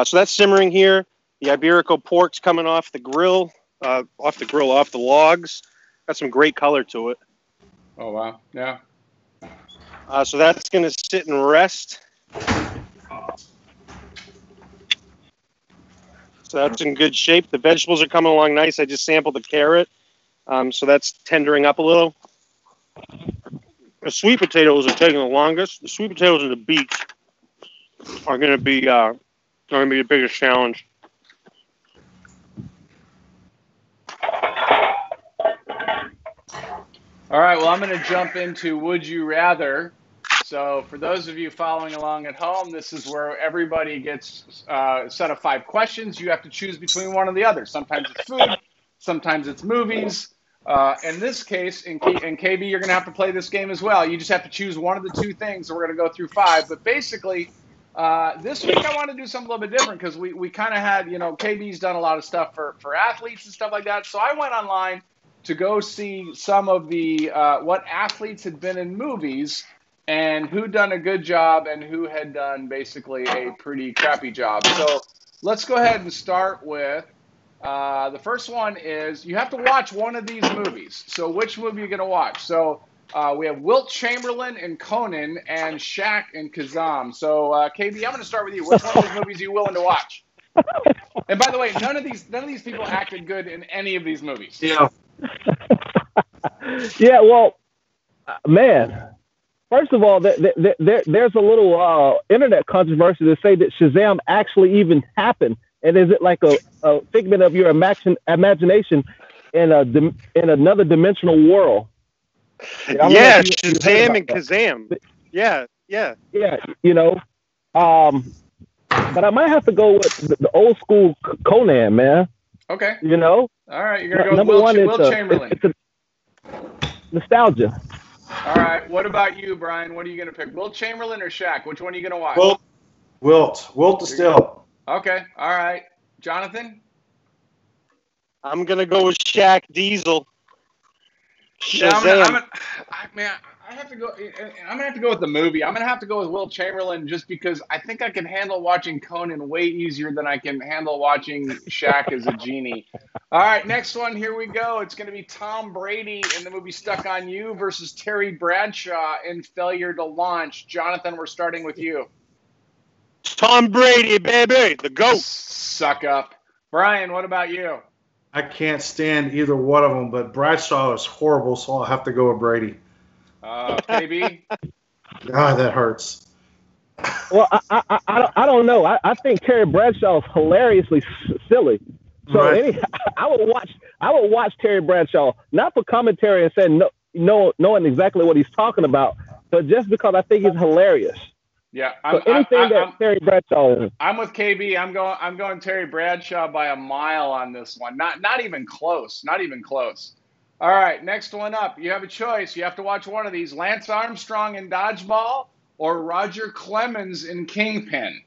So that's simmering here. The Iberico pork's coming off the grill, off the logs. Got some great color to it. Oh, wow. Yeah. So that's going to sit and rest. So that's in good shape. The vegetables are coming along nice. I just sampled the carrot. So that's tendering up a little. The sweet potatoes are taking the longest. The sweet potatoes and the beets are going to be the biggest challenge. All right, well, I'm going to jump into Would You Rather. So for those of you following along at home, this is where everybody gets a set of 5 questions. You have to choose between one or the other. Sometimes it's food, sometimes it's movies. In this case, in KB, you're going to have to play this game as well. You just have to choose one of the 2 things, and we're going to go through 5. But basically, this week I want to do something a little bit different because we kind of had, KB's done a lot of stuff for athletes and stuff like that. So I went online to go see some of the what athletes had been in movies and who done a good job and who had done basically a pretty crappy job. So let's go ahead and start with the first one is you have to watch one of these movies. So which movie are you going to watch? So we have Wilt Chamberlain and Conan and Shaq and Kazam. So KB, I'm going to start with you. Which one of these movies are you willing to watch? And by the way, none of these people acted good in any of these movies. Yeah. Yeah, well, man. First of all, there's a little internet controversy to say that Shazam actually even happened, and is it like a figment of your imagination in another dimensional world? Yeah, Shazam and Kazam. Yeah. But I might have to go with the old school Conan, man. Okay. All right, you're gonna go with Wilt Chamberlain. It's nostalgia. All right. What about you, Brian? What are you going to pick? Wilt Chamberlain or Shaq? Which one are you going to watch? Wilt Distill. Okay. All right. Jonathan? I'm gonna go with Shaq Diesel. Yeah, Shazam. I have to go. I'm gonna have to go with the movie. I'm gonna have to go with Wilt Chamberlain just because I think I can handle watching Conan way easier than I can handle watching Shaq as a genie. All right, next one. Here we go. It's gonna be Tom Brady in the movie Stuck on You versus Terry Bradshaw in Failure to Launch. Jonathan, we're starting with you. Tom Brady, baby, the GOAT. Suck up. Brian, what about you? I can't stand either one of them, but Bradshaw is horrible, so I'll have to go with Brady. KB? God, that hurts. Well, I don't know. I think Terry Bradshaw is hilariously silly. So Right. I would watch Terry Bradshaw, not for commentary and saying knowing exactly what he's talking about, but just because I think he's hilarious. Yeah, Terry Bradshaw is. I'm with KB. I'm going Terry Bradshaw by a mile on this one. Not even close. Not even close. All right, next one up. You have a choice. You have to watch one of these: Lance Armstrong in Dodgeball or Roger Clemens in Kingpin.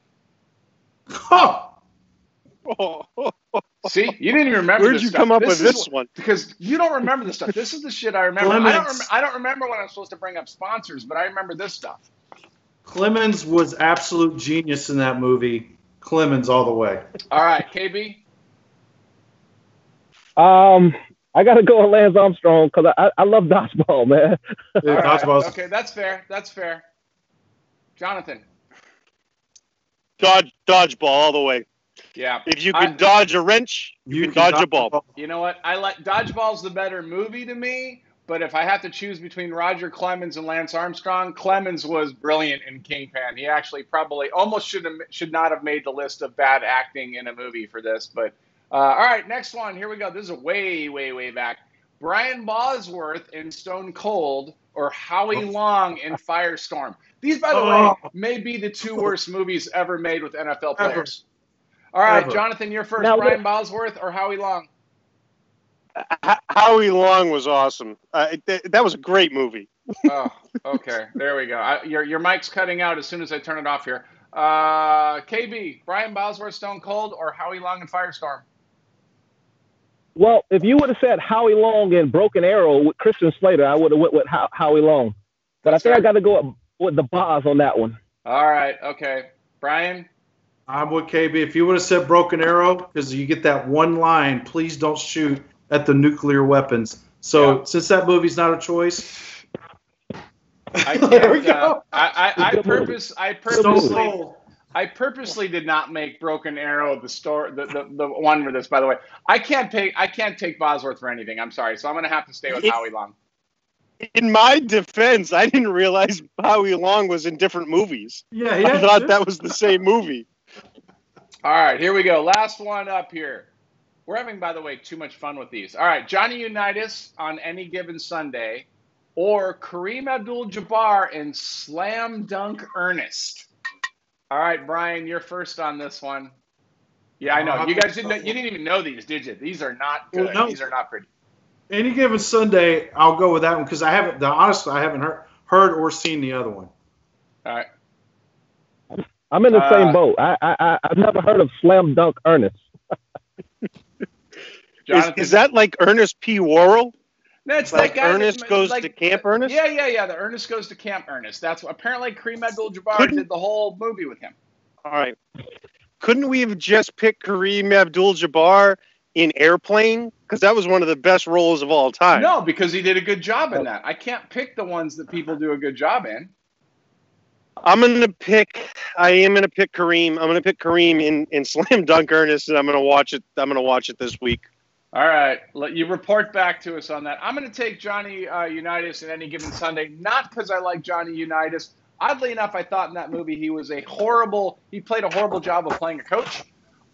Huh. See, you didn't even remember. Where'd you come up with this one? Because you don't remember this stuff. This is the shit I remember. I don't remember when I'm supposed to bring up sponsors, but I remember this stuff. Clemens was absolute genius in that movie. Clemens all the way. All right, KB. I got to go with Lance Armstrong because I love dodgeball, man. Yeah, right. Okay, that's fair. That's fair. Jonathan. Dodgeball all the way. Yeah. If you can dodge a wrench, you can dodge a ball. You know what? I like Dodgeball's the better movie to me, but if I have to choose between Roger Clemens and Lance Armstrong, Clemens was brilliant in Kingpin. He actually probably almost should not have made the list of bad acting in a movie for this. But all right, next one. Here we go. This is way, way, way back. Brian Bosworth in Stone Cold or Howie Long in Firestorm. These, by the way, may be the two worst movies ever made with NFL players. All right, Jonathan, you're first. Now, Brian Bosworth or Howie Long? Howie Long was awesome. That was a great movie. Oh, okay. There we go. Your mic's cutting out as soon as I turn it off here. KB, Brian Bosworth, Stone Cold, or Howie Long in Firestorm? Well, if you would have said Howie Long in Broken Arrow with Christian Slater, I would have went with Howie Long. But that's I think I got to go with the Boz on that one. All right. Okay. Brian? I'm with KB. If you would have said Broken Arrow, because you get that one line, please don't shoot at the nuclear weapons. So since that movie's not a choice, there we go. I purposely did not make Broken Arrow the one for this. By the way, I can't take Bosworth for anything. I'm sorry, so I'm going to have to stay with Howie Long. In my defense, I didn't realize Howie Long was in different movies. Yeah, I thought that was the same movie. All right, here we go. Last one up here. We're having, by the way, too much fun with these. All right, Johnny Unitas on Any Given Sunday or Kareem Abdul-Jabbar in Slam Dunk Ernest. All right, Brian, you're first on this one. Yeah, I know. You guys didn't even know these, did you? These are not good. Well, no. These are not pretty. Any Given Sunday, I'll go with that one because honestly, I haven't heard or seen the other one. All right. I'm in the same boat. I've never heard of Slam Dunk Ernest. Is that like Ernest P. Worrell? That's like Ernest goes to Camp Ernest? Yeah. The Ernest Goes to Camp Ernest. That's what apparently Kareem Abdul-Jabbar did the whole movie with him. All right. Couldn't we have just picked Kareem Abdul-Jabbar in Airplane? Because that was one of the best roles of all time. No, because he did a good job in that. I can't pick the ones that people do a good job in. I am going to pick Kareem. I'm going to pick Kareem in Slam Dunk Ernest, and I'm going to watch it. I'm going to watch it this week. All right. You report back to us on that. I'm going to take Johnny Unitas in Any Given Sunday, not because I like Johnny Unitas. Oddly enough, I thought in that movie he played a horrible job of playing a coach,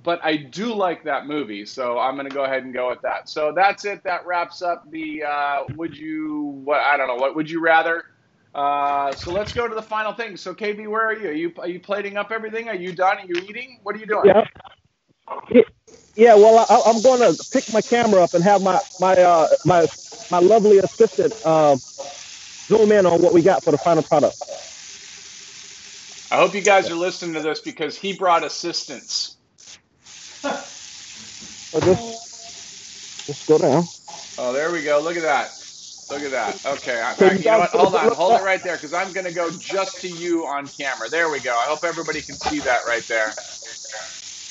but I do like that movie, so I'm going to go ahead and go with that. So that's it. That wraps up the Would You Rather. So let's go to the final thing. So KB, where are you? Are you plating up everything? Are you done? Are you eating? What are you doing? Yeah. Well, I'm going to pick my camera up and have my lovely assistant zoom in on what we got for the final product. I hope you guys are listening to this because he brought assistance. So just go down. Oh, there we go. Look at that. Look at that. Okay. Okay, You know what? Hold on. Hold it right there because I'm going to go just to you on camera. There we go. I hope everybody can see that right there.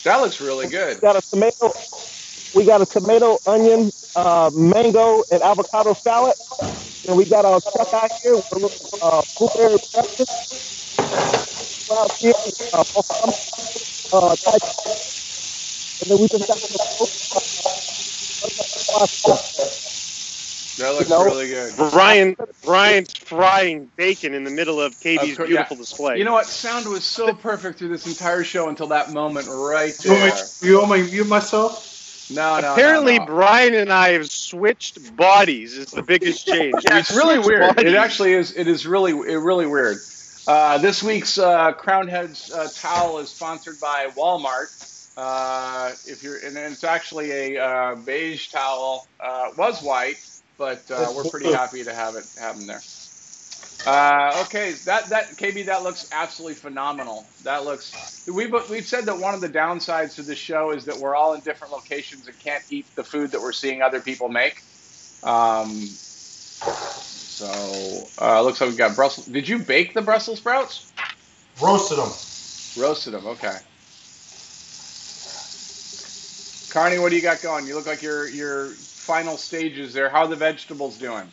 That looks really good. We got a tomato, onion, mango, and avocado salad. And we got our chuck out here with a little blueberry breakfast. Out here, and then we just got that looks really good. Ryan's frying bacon in the middle of KB's beautiful display. You know what? Sound was so perfect through this entire show until that moment right there. You want me to mute myself? No. Apparently, Brian and I have switched bodies. Is the biggest change. Yeah, it's really weird. Bodies. It actually is. It is really weird. This week's Crown Heads towel is sponsored by Walmart. And it's actually a beige towel. Was white, but we're pretty happy to have them there. Okay, that KB, that looks absolutely phenomenal. That looks. We've said that one of the downsides to the show is that we're all in different locations and can't eat the food that we're seeing other people make. So looks like we got Brussels. Did you bake the Brussels sprouts? Roasted them. Okay. Carney, what do you got going? You look like your final stages there. How are the vegetables doing?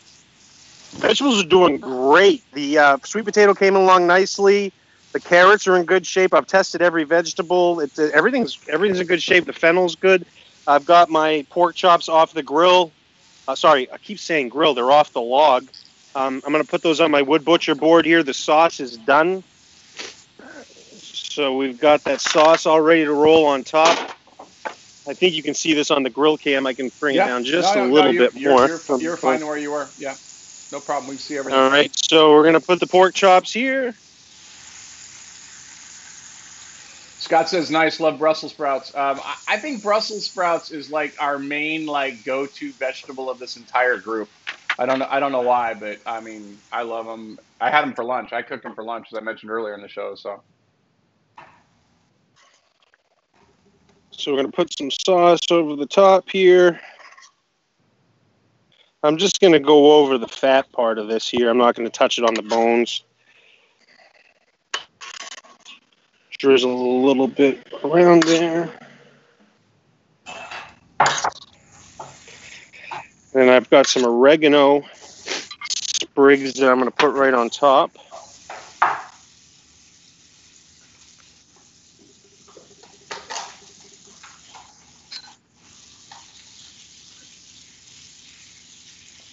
Vegetables are doing great. The sweet potato came along nicely. The carrots are in good shape. I've tested every vegetable. Everything's in good shape. The fennel's good. I've got my pork chops off the grill. Sorry, I keep saying grill. They're off the log. I'm going to put those on my wood butcher board here. The sauce is done. So we've got that sauce all ready to roll on top. I think you can see this on the grill cam. I can bring it down just a little bit more. You're fine where you were. Yeah, no problem. We can see everything. All right, so we're going to put the pork chops here. Scott says, nice, love Brussels sprouts. I think Brussels sprouts is like our main go-to vegetable of this entire group. I don't know why, but I mean, I love them. I had them for lunch. I cooked them for lunch, as I mentioned earlier in the show. So we're going to put some sauce over the top here. I'm just going to go over the fat part of this here. I'm not going to touch it on the bones. Drizzle a little bit around there. And I've got some oregano sprigs that I'm going to put right on top.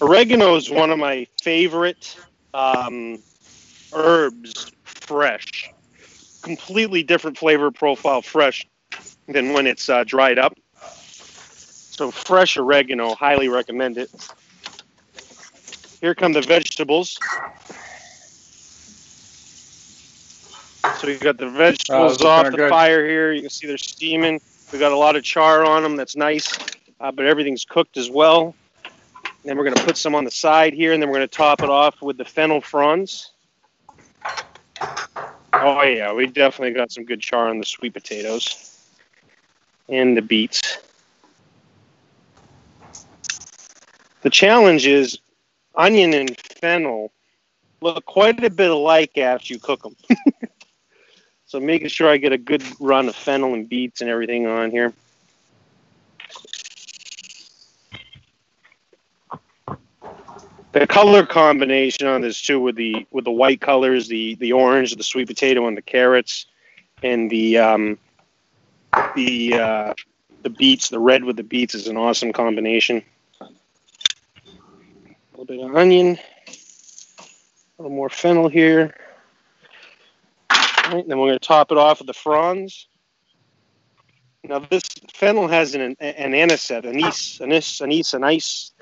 Oregano is one of my favorite herbs fresh. Completely different flavor profile fresh than when it's dried up. So fresh oregano, highly recommend it. Here come the vegetables. So we got the vegetables off the fire here. You can see they're steaming. We got a lot of char on them. That's nice, but everything's cooked as well. Then we're going to put some on the side here, and then we're going to top it off with the fennel fronds. Oh, yeah, we definitely got some good char on the sweet potatoes and the beets. The challenge is onion and fennel look quite a bit alike after you cook them. So making sure I get a good run of fennel and beets and everything on here. The color combination on this too, with the white colors, the orange, the sweet potato, and the carrots, and the beets, the red with the beets is an awesome combination. A little bit of onion, a little more fennel here. All right, then we're going to top it off with the fronds. Now this fennel has an anisette, a nice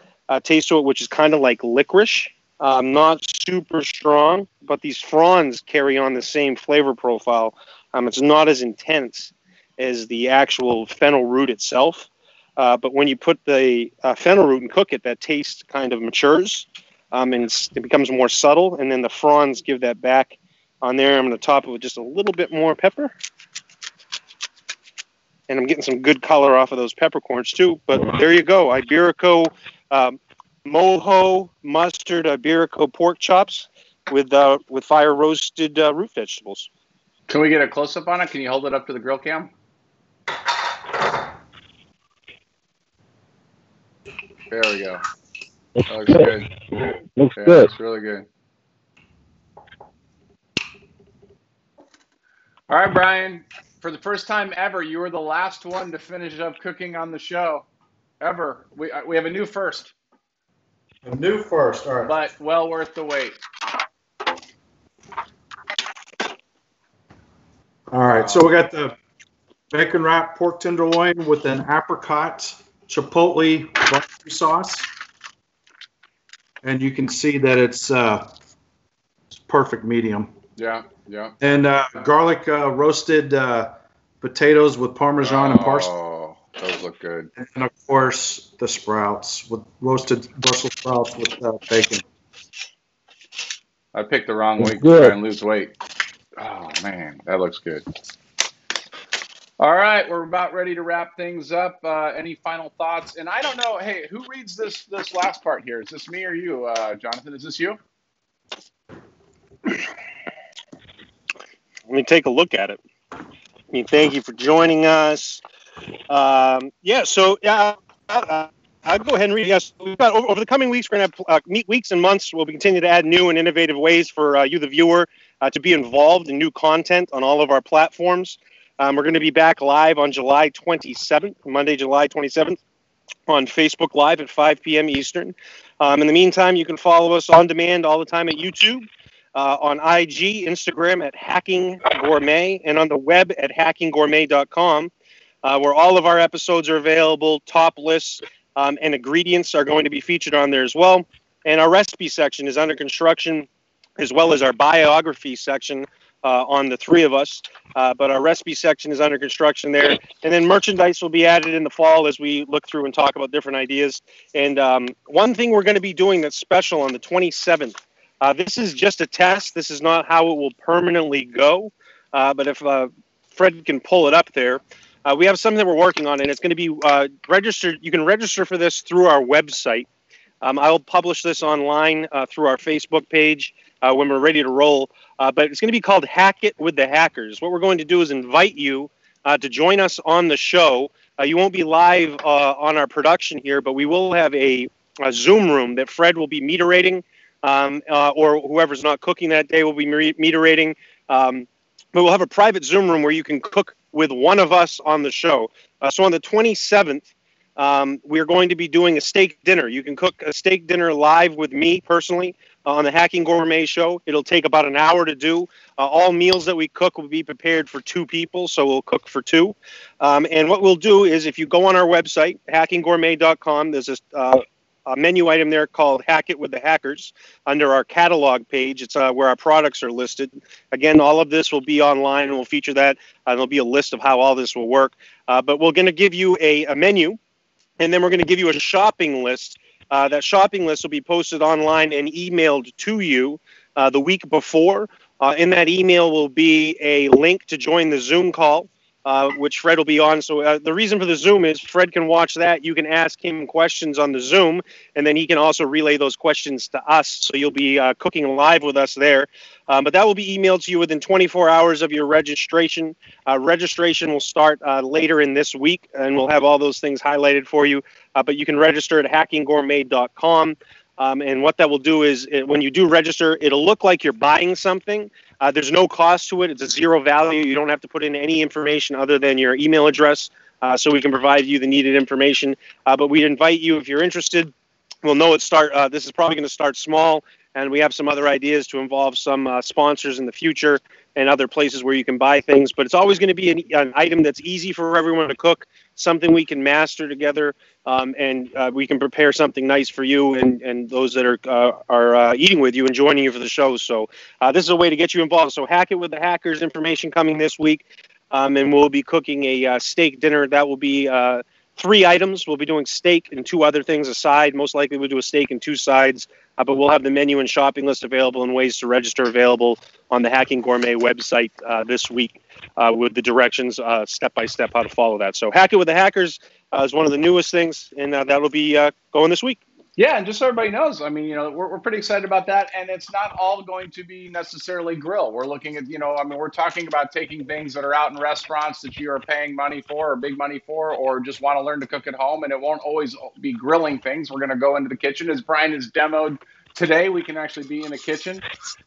taste to it, which is kind of like licorice. Not super strong, but these fronds carry on the same flavor profile. It's not as intense as the actual fennel root itself. But when you put the fennel root and cook it, that taste kind of matures. and it becomes more subtle. And then the fronds give that back on there. I'm going to top it with just a little bit more pepper. And I'm getting some good color off of those peppercorns too. But there you go, Iberico, Mojo mustard Iberico pork chops with fire roasted root vegetables. Can we get a close up on it? Can you hold it up to the grill cam? There we go. That looks good. Looks Yeah, good. it's really good. All right, Brian. For the first time ever, you were the last one to finish up cooking on the show. Ever. We have a new first. A new first, all right. But well worth the wait. All right, so we got the bacon wrapped pork tenderloin with an apricot chipotle barbecue sauce. And you can see that it's perfect medium. Yeah, yeah. And garlic roasted potatoes with Parmesan and parsley. Oh, those look good. And of course, the sprouts with roasted Brussels sprouts with bacon. I picked the wrong week to Good. try and lose weight. Oh, man, that looks good. All right, we're about ready to wrap things up. Any final thoughts? And I don't know, hey, who reads this last part here? Is this me or you, Jonathan? Is this you? Let me take a look at it. I mean, thank you for joining us. I'll go ahead and read. Yes, we've got over the coming weeks, we're going to have meet weeks and months. We'll continue to add new and innovative ways for you, the viewer, to be involved in new content on all of our platforms. We're going to be back live on July 27th, Monday, July 27th, on Facebook Live at 5 p.m. Eastern. In the meantime, you can follow us on demand all the time at YouTube, on IG, Instagram at Hacking Gourmet, and on the web at hackinggourmet.com, where all of our episodes are available. Top lists and ingredients are going to be featured on there as well. And our recipe section is under construction, as well as our biography section on the three of us. But our recipe section is under construction there. And then merchandise will be added in the fall as we look through and talk about different ideas. And one thing we're going to be doing that's special on the 27th, this is just a test. This is not how it will permanently go. But if Fred can pull it up there, we have something that we're working on, and it's going to be registered. You can register for this through our website. I will publish this online through our Facebook page when we're ready to roll. But it's going to be called Hack It with the Hackers. What we're going to do is invite you to join us on the show. You won't be live on our production here, but we will have a Zoom room that Fred will be MEATorating, or whoever's not cooking that day will be MEATorating. But we'll have a private Zoom room where you can cook with one of us on the show. So on the 27th, we're going to be doing a steak dinner. You can cook a steak dinner live with me personally on the Hacking Gourmet show. It'll take about an hour to do. All meals that we cook will be prepared for two people, so we'll cook for two. And what we'll do is, if you go on our website, hackinggourmet.com, there's a menu item there called Hack It with the Hackers under our catalog page. It's where our products are listed. Again, all of this will be online, and we'll feature that. There'll be a list of how all this will work. But we're going to give you a menu, and then we're going to give you a shopping list. That shopping list will be posted online and emailed to you the week before. In that email will be a link to join the Zoom call, which Fred will be on. So the reason for the Zoom is Fred can watch that. You can ask him questions on the Zoom, and then he can also relay those questions to us. So you'll be cooking live with us there. But that will be emailed to you within 24 hours of your registration. Registration will start later in this week, and we'll have all those things highlighted for you. But you can register at hackinggourmet.com. And what that will do is when you do register, it'll look like you're buying something. There's no cost to it. It's a zero value. You don't have to put in any information other than your email address, so we can provide you the needed information. But we invite you, if you're interested. We'll know this is probably going to start small, and we have some other ideas to involve some sponsors in the future and other places where you can buy things. But it's always going to be an item that's easy for everyone to cook, something we can master together, and we can prepare something nice for you and those that are eating with you and joining you for the show. So this is a way to get you involved. So Hack It with the Hackers information coming this week, and we'll be cooking a steak dinner that will be 3 items. We'll be doing steak and 2 other things aside. Most likely we'll do a steak and 2 sides, but we'll have the menu and shopping list available and ways to register available on the Hacking Gourmet website this week with the directions step by step how to follow that. So Hack It with the Hackers is one of the newest things, and that'll be going this week. Yeah, and just so everybody knows, I mean, we're pretty excited about that, and it's not all going to be necessarily grill. We're looking at, I mean, we're talking about taking things that are out in restaurants that you are paying money for or big money for, or just want to learn to cook at home, and it won't always be grilling things. We're going to go into the kitchen. As Brian has demoed today, we can actually be in the kitchen.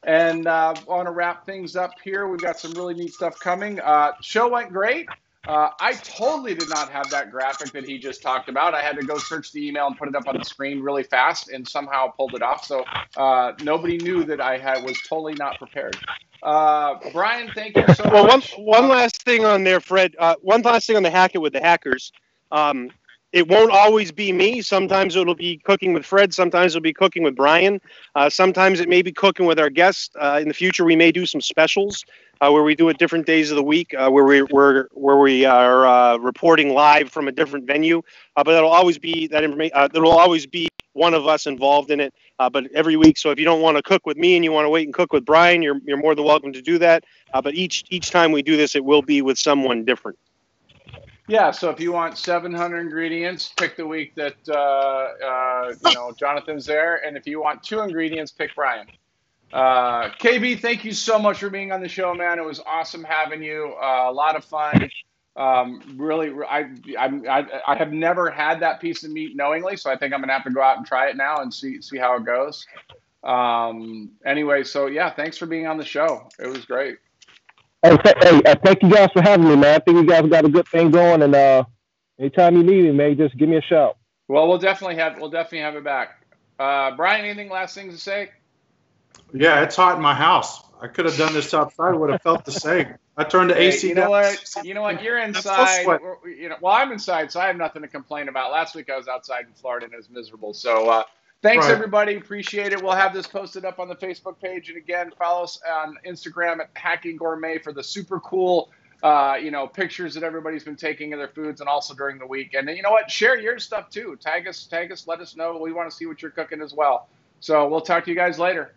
And I want to wrap things up here. We've got some really neat stuff coming. Show went great. I totally did not have that graphic that he just talked about. I had to go search the email and put it up on the screen really fast and somehow pulled it off. So nobody knew that I was totally not prepared. Brian, thank you so much. One last thing on there, Fred. One last thing on the Hack It with the Hackers. It won't always be me. Sometimes it'll be cooking with Fred. Sometimes it'll be cooking with Brian. Sometimes it may be cooking with our guests. In the future, we may do some specials where we do it different days of the week, where we are reporting live from a different venue. But that'll always be that information. There will always be one of us involved in it. But every week, so if you don't want to cook with me and you want to wait and cook with Brian, you're more than welcome to do that. But each time we do this, it will be with someone different. Yeah, so if you want 700 ingredients, pick the week that Jonathan's there, and if you want 2 ingredients, pick Brian. KB, thank you so much for being on the show, man. It was awesome having you. A lot of fun. Really, I have never had that piece of meat knowingly, so I think I'm gonna have to go out and try it now and see how it goes. Anyway, so yeah, thanks for being on the show. It was great. Hey, thank you guys for having me, man. I think you guys got a good thing going, and anytime you need me, man, just give me a shout. Well, we'll definitely have it back. Brian, anything last things to say? Yeah, it's hot in my house. I could have done this outside; would have felt the same. I turned the AC you know down. what? You know what? You're inside. Well, I'm inside, so I have nothing to complain about. Last week I was outside in Florida and it was miserable. So thanks, everybody. Appreciate it. We'll have this posted up on the Facebook page. And again, follow us on Instagram at Hacking Gourmet for the super cool, pictures that everybody's been taking of their foods and also during the week. And you know what? Share your stuff too. Tag us. Let us know. We want to see what you're cooking as well. So we'll talk to you guys later.